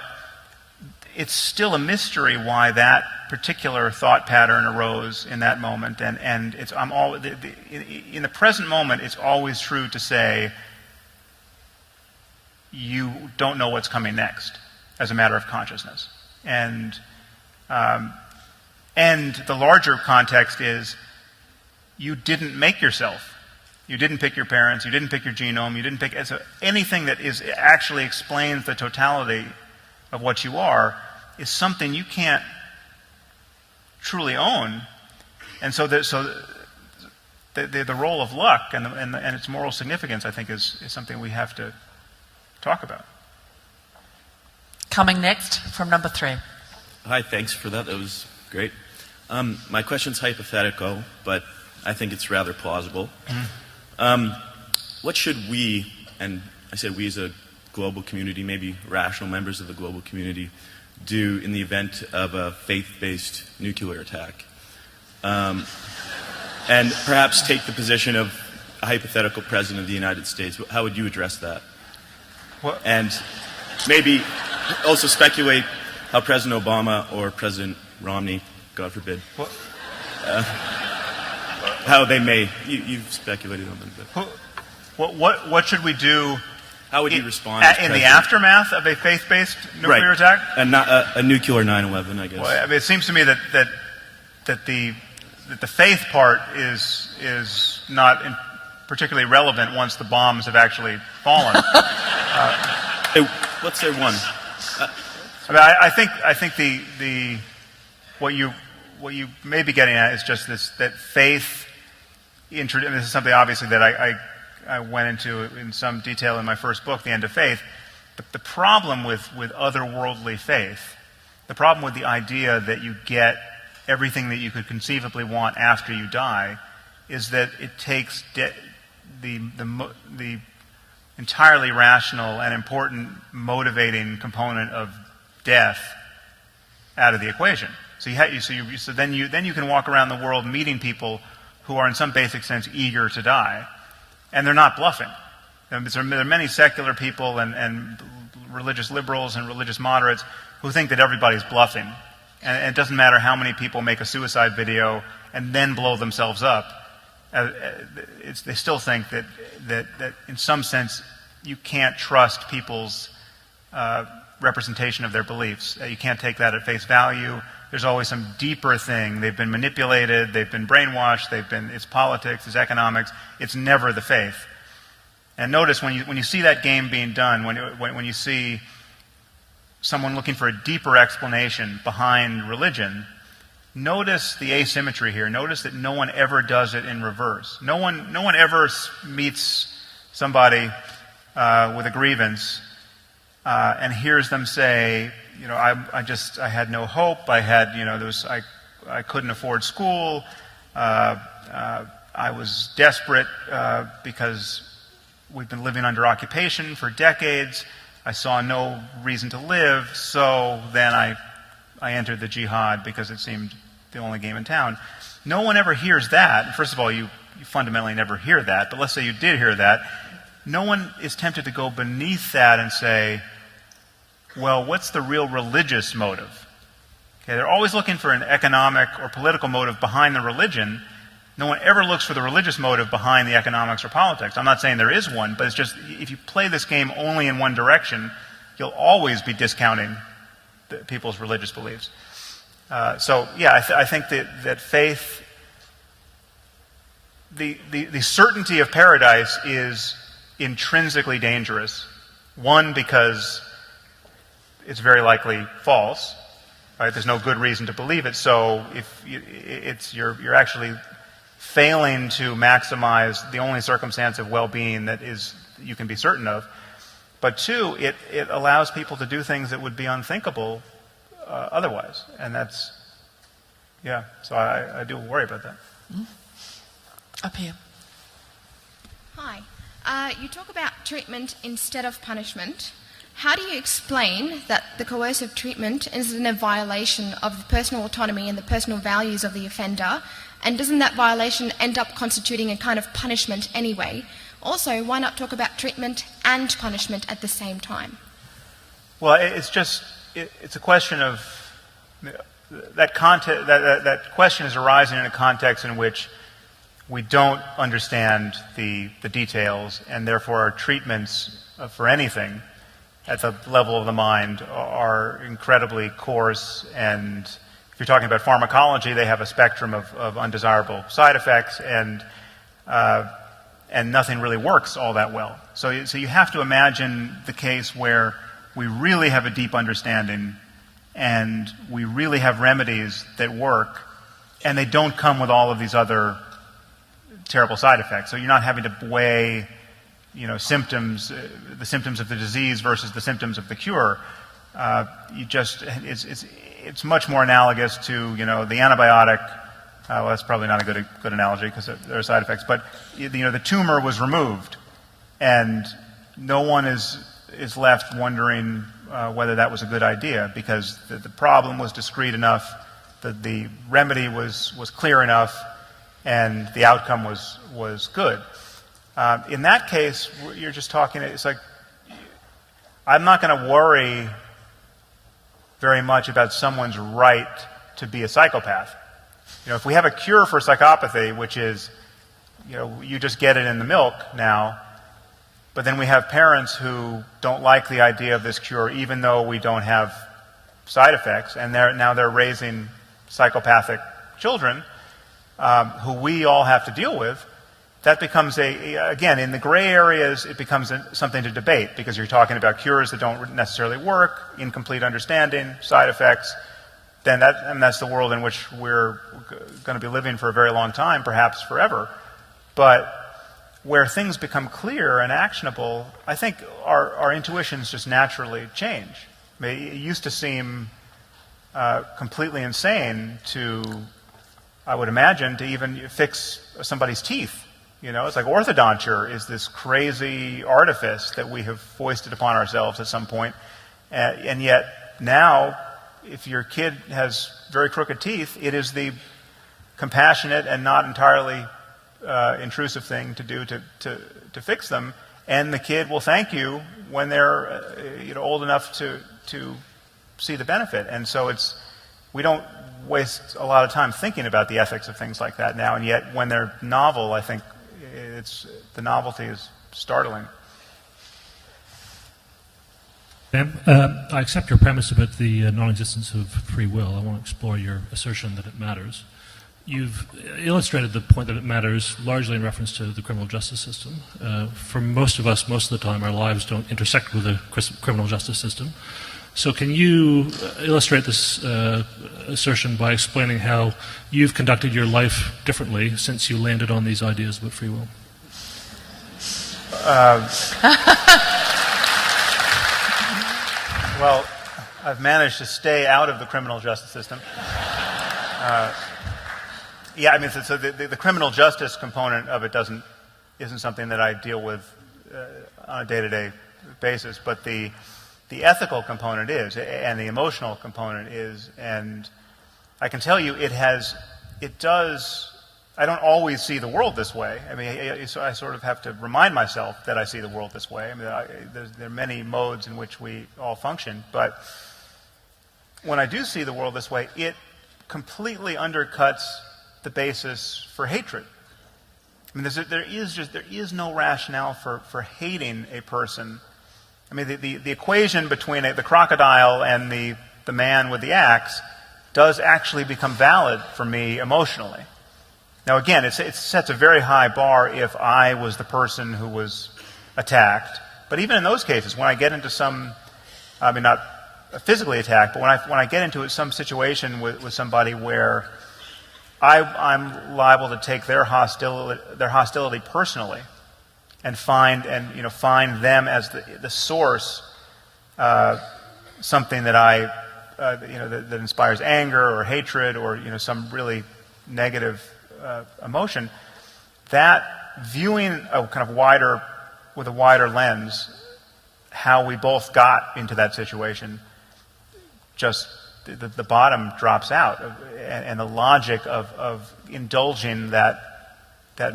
it's still a mystery why that particular thought pattern arose in that moment, and in the present moment, it's always true to say you don't know what's coming next as a matter of consciousness, and the larger context is you didn't make yourself. You didn't pick your parents, you didn't pick your genome, you didn't pick anything that actually explains the totality of what you are is something you can't truly own. And so the role of luck and its moral significance, I think, is something we have to talk about. Coming next from number 3. Hi, thanks for that. That was great. My question's hypothetical, but I think it's rather plausible. What should we, and I said we as a global community, maybe rational members of the global community, do in the event of a faith-based nuclear attack? And perhaps take the position of a hypothetical president of the United States. How would you address that? What? And maybe also speculate how President Obama or President Romney, God forbid, how they may. You've speculated on them. What should we do? How would you respond in the aftermath of a faith-based nuclear attack? A nuclear 9/11, I guess. Well, I mean, it seems to me that the faith part is not particularly relevant once the bombs have actually fallen. Let's say one. I mean, I think what you may be getting at is just that faith. And this is something obviously that I went into in some detail in my first book, The End of Faith. But the problem with otherworldly faith, the problem with the idea that you get everything that you could conceivably want after you die, is that it takes the entirely rational and important motivating component of death out of the equation. So then you can walk around the world meeting people who are in some basic sense eager to die, and they're not bluffing. There are many secular people and religious liberals and religious moderates who think that everybody's bluffing. And it doesn't matter how many people make a suicide video and then blow themselves up. They still think that in some sense you can't trust people's representation of their beliefs. You can't take that at face value. There's always some deeper thing. They've been manipulated, they've been brainwashed, it's politics, it's economics. It's never the faith. And notice when you see that game being done, when you see someone looking for a deeper explanation behind religion, notice the asymmetry here. Notice that no one ever does it in reverse. No one ever meets somebody with a grievance and hears them say, I had no hope. I couldn't afford school. I was desperate because we've been living under occupation for decades. I saw no reason to live, so then I entered the jihad because it seemed the only game in town. No one ever hears that. First of all, you fundamentally never hear that, but let's say you did hear that. No one is tempted to go beneath that and say, well, what's the real religious motive? Okay, they're always looking for an economic or political motive behind the religion. No one ever looks for the religious motive behind the economics or politics. I'm not saying there is one, but it's just if you play this game only in one direction, you'll always be discounting people's religious beliefs. I think that faith, the certainty of paradise is intrinsically dangerous. One, because it's very likely false. Right? There's no good reason to believe it. So if you're actually failing to maximize the only circumstance of well-being that you can be certain of. But two, it allows people to do things that would be unthinkable otherwise. And so I do worry about that. Up here. Hi. You talk about treatment instead of punishment. How do you explain that the coercive treatment is in a violation of the personal autonomy and the personal values of the offender? And doesn't that violation end up constituting a kind of punishment anyway? Also, why not talk about treatment and punishment at the same time? Well, it's a question of that question is arising in a context in which we don't understand the details, and therefore our treatments for anything at the level of the mind are incredibly coarse. And if you're talking about pharmacology, they have a spectrum of undesirable side effects, and nothing really works all that well. So you have to imagine the case where we really have a deep understanding and we really have remedies that work, and they don't come with all of these other terrible side effects. So you're not having to weigh symptoms, the symptoms of the disease versus the symptoms of the cure. It's much more analogous to the antibiotic. Well, that's probably not a good analogy because there are side effects. But the tumor was removed, and no one is left wondering whether that was a good idea because the problem was discrete enough, that the remedy was clear enough, and the outcome was good. In that case, you're just talking. It's like I'm not going to worry very much about someone's right to be a psychopath. If we have a cure for psychopathy, which is, you just get it in the milk now, but then we have parents who don't like the idea of this cure, even though we don't have side effects, and now they're raising psychopathic children who we all have to deal with. That becomes again, in the gray areas, it becomes something to debate because you're talking about cures that don't necessarily work, incomplete understanding, side effects. Then that's the world in which we're going to be living for a very long time, perhaps forever. But where things become clear and actionable, I think our intuitions just naturally change. I mean, it used to seem completely insane I would imagine, to even fix somebody's teeth. It's like orthodonture is this crazy artifice that we have foisted upon ourselves at some point. And yet now, if your kid has very crooked teeth, it is the compassionate and not entirely intrusive thing to do to fix them. and the kid will thank you when they're old enough to see the benefit. And so we don't waste a lot of time thinking about the ethics of things like that now, and yet when they're novel, I think the novelty is startling. Sam, I accept your premise about the non-existence of free will. I want to explore your assertion that it matters. You've illustrated the point that it matters largely in reference to the criminal justice system. For most of us, most of the time, our lives don't intersect with the criminal justice system. So can you illustrate this assertion by explaining how you've conducted your life differently since you landed on these ideas about free will? Well, I've managed to stay out of the criminal justice system. Yeah, I mean, so the criminal justice component of it isn't something that I deal with on a day-to-day basis, but the ethical component is, and the emotional component is, and I can tell you I don't always see the world this way. I mean, I sort of have to remind myself that I see the world this way. I mean, there are many modes in which we all function, but when I do see the world this way, it completely undercuts the basis for hatred. I mean, there is no rationale for hating a person. I mean, the equation between the crocodile and the man with the axe does actually become valid for me emotionally. Now, again, it sets a very high bar if I was the person who was attacked. But even in those cases, when I get into not physically attacked, but when I get into some situation with somebody where I'm liable to take their hostility personally, and find them as the source, something that that inspires anger or hatred or some really negative emotion. That viewing a kind of with a wider lens, how we both got into that situation, just the bottom drops out, and the logic of indulging that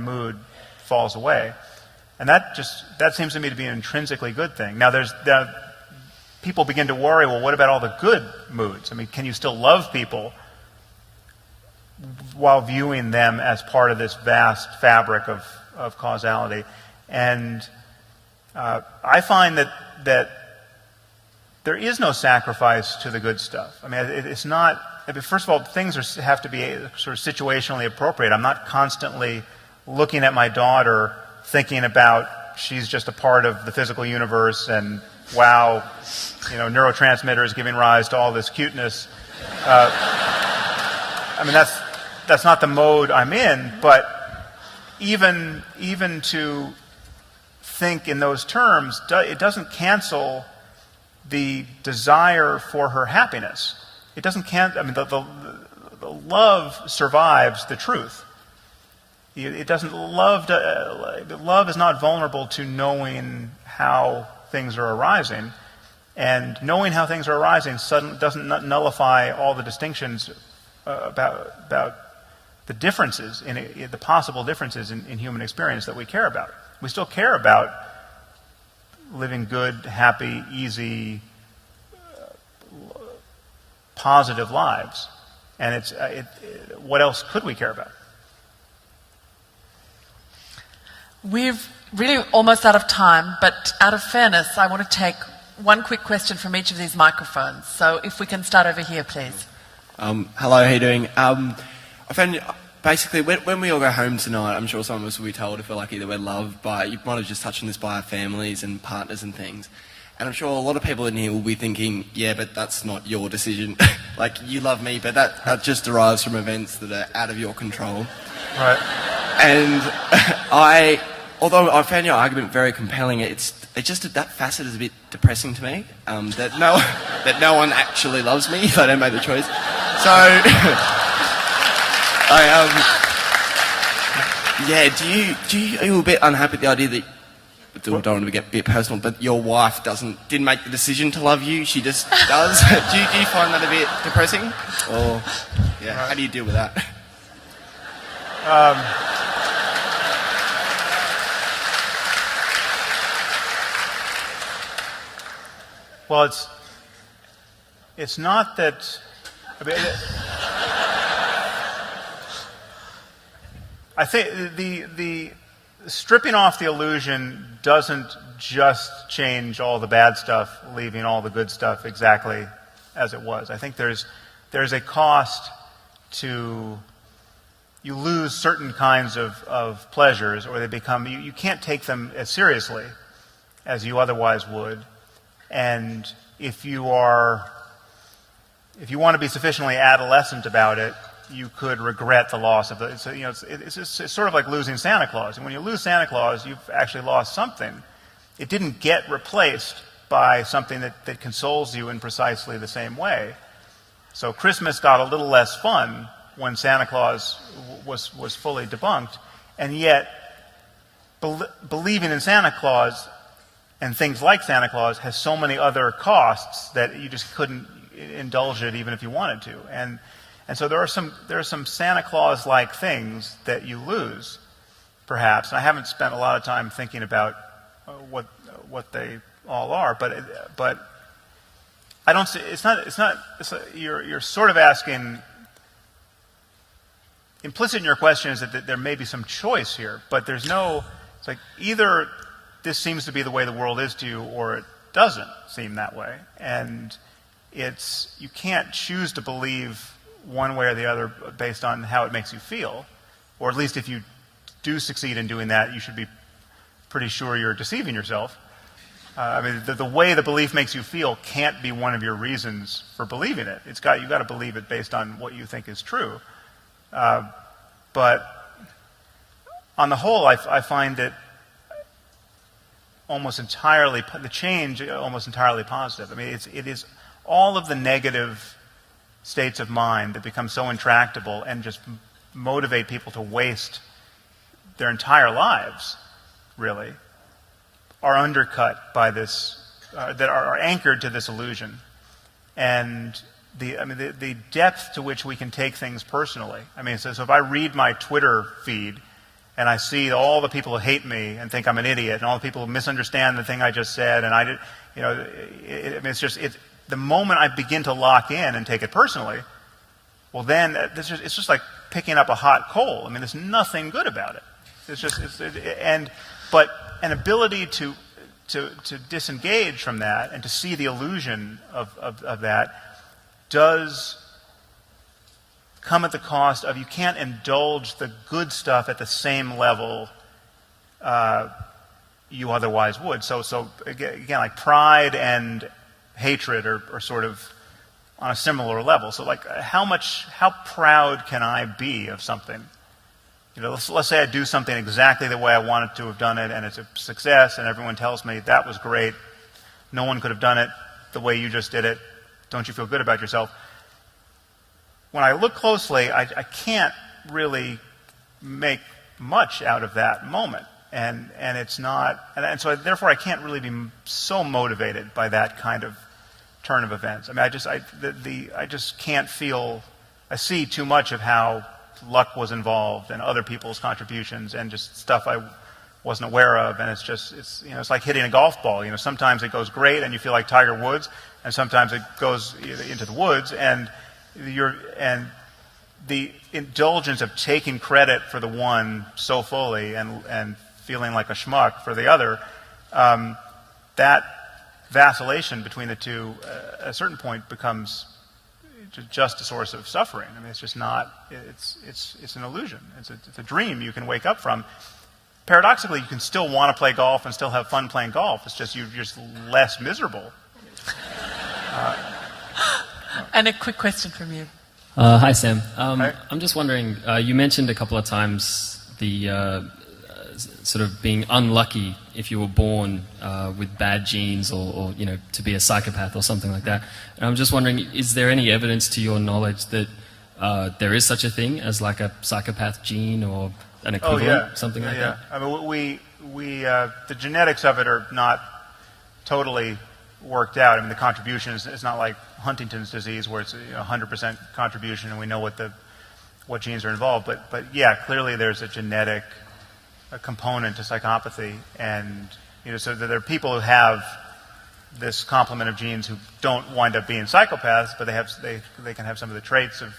mood falls away. And that seems to me to be an intrinsically good thing. Now, people begin to worry, well, what about all the good moods? I mean, can you still love people while viewing them as part of this vast fabric of causality? And I find that there is no sacrifice to the good stuff. I mean, it's not. First of all, things have to be sort of situationally appropriate. I'm not constantly looking at my daughter thinking about she's just a part of the physical universe and wow, neurotransmitters giving rise to all this cuteness. I mean, that's not the mode I'm in, but even to think in those terms, it doesn't cancel the desire for her happiness. It doesn't cancel. I mean, the love survives the truth. It doesn't. Love is not vulnerable to knowing how things are arising, and knowing how things are arising doesn't nullify all the distinctions about the differences the possible differences in human experience that we care about. We still care about living good, happy, easy, positive lives, and what else could we care about? We're really almost out of time, but out of fairness, I want to take one quick question from each of these microphones. So if we can start over here, please. Hello, how are you doing? I found basically when we all go home tonight, I'm sure some of us will be told if we're lucky that we're loved by, you might have just touched on this, by our families and partners and things. And I'm sure a lot of people in here will be thinking, yeah, but that's not your decision. Like, you love me, but that just derives from events that are out of your control. Right. And although I found your argument very compelling, it's just that facet is a bit depressing to me. That no one actually loves me if I don't make the choice. So, are you a bit unhappy with the idea that, I don't want to get a bit personal, but your wife didn't make the decision to love you, she just does? do you find that a bit depressing? Or, how do you deal with that? Well, it's not that. I mean, I think the stripping off the illusion doesn't just change all the bad stuff, leaving all the good stuff exactly as it was. I think there's a cost to, you lose certain kinds of pleasures, or they become, you can't take them as seriously as you otherwise would. And if you want to be sufficiently adolescent about it, you could regret the loss of it. So, it's sort of like losing Santa Claus. And when you lose Santa Claus, you've actually lost something. It didn't get replaced by something that consoles you in precisely the same way. So Christmas got a little less fun when Santa Claus was fully debunked, and yet believing in Santa Claus and things like Santa Claus has so many other costs that you just couldn't indulge it even if you wanted to. And so there are some Santa Claus-like things that you lose, perhaps. And I haven't spent a lot of time thinking about what they all are, but I don't see. You're sort of asking. Implicit in your question is that there may be some choice here, but there's no. It's like either this seems to be the way the world is to you, or it doesn't seem that way, and you can't choose to believe one way or the other based on how it makes you feel, or at least if you do succeed in doing that, you should be pretty sure you're deceiving yourself. I mean, the way the belief makes you feel can't be one of your reasons for believing it. You've got to believe it based on what you think is true. But on the whole, I find it the change almost entirely positive. I mean, it is all of the negative states of mind that become so intractable and just motivate people to waste their entire lives, really, are undercut by this, that are anchored to this illusion. And the depth to which we can take things personally. I mean, so if I read my Twitter feed and I see all the people who hate me and think I'm an idiot, and all the people who misunderstand the thing I just said, and the moment I begin to lock in and take it personally, well, then it's just like picking up a hot coal. I mean, there's nothing good about it. But an ability to disengage from that and to see the illusion of that does come at the cost of, you can't indulge the good stuff at the same level you otherwise would. So again, like pride and hatred are sort of on a similar level. So like how proud can I be of something? Let's say I do something exactly the way I wanted to have done it, and it's a success, and everyone tells me that was great. No one could have done it the way you just did it. Don't you feel good about yourself? When I look closely, I can't really make much out of that moment, and it's not, and so therefore I can't really be so motivated by that kind of turn of events. I mean, I just can't feel. I see too much of how luck was involved and other people's contributions and just stuff I wasn't aware of, and it's like hitting a golf ball. Sometimes it goes great and you feel like Tiger Woods, and sometimes it goes into the woods, and the indulgence of taking credit for the one so fully and feeling like a schmuck for the other, that vacillation between the two at a certain point becomes just a source of suffering. I mean, it's just not. It's an illusion. It's a dream you can wake up from. Paradoxically, you can still want to play golf and still have fun playing golf. It's just you're just less miserable. And a quick question from you. Hi, Sam. Hi. I'm just wondering, you mentioned a couple of times the sort of being unlucky if you were born with bad genes or to be a psychopath or something like that. And I'm just wondering, is there any evidence to your knowledge that there is such a thing as like a psychopath gene or an equivalent, something like that? I mean, the genetics of it are not totally worked out. I mean, the contribution is not like Huntington's disease where it's 100% contribution and we know what genes are involved. But yeah, clearly there's a genetic component to psychopathy, and so there are people who have this complement of genes who don't wind up being psychopaths, but they can have some of the traits of,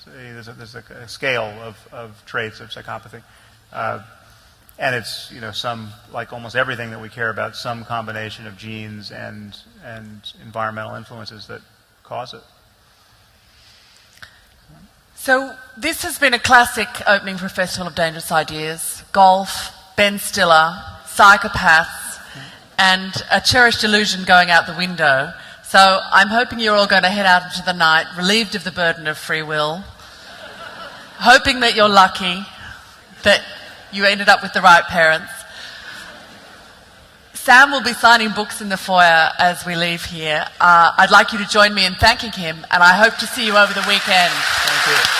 there's a scale of traits of psychopathy. And it's, some, like almost everything that we care about, some combination of genes and environmental influences that cause it. So this has been a classic opening for a Festival of Dangerous Ideas. Golf, Ben Stiller, psychopaths, and a cherished delusion going out the window. So I'm hoping you're all going to head out into the night, relieved of the burden of free will, hoping that you're lucky, that you ended up with the right parents. Sam will be signing books in the foyer as we leave here. I'd like you to join me in thanking him, and I hope to see you over the weekend. Thank you.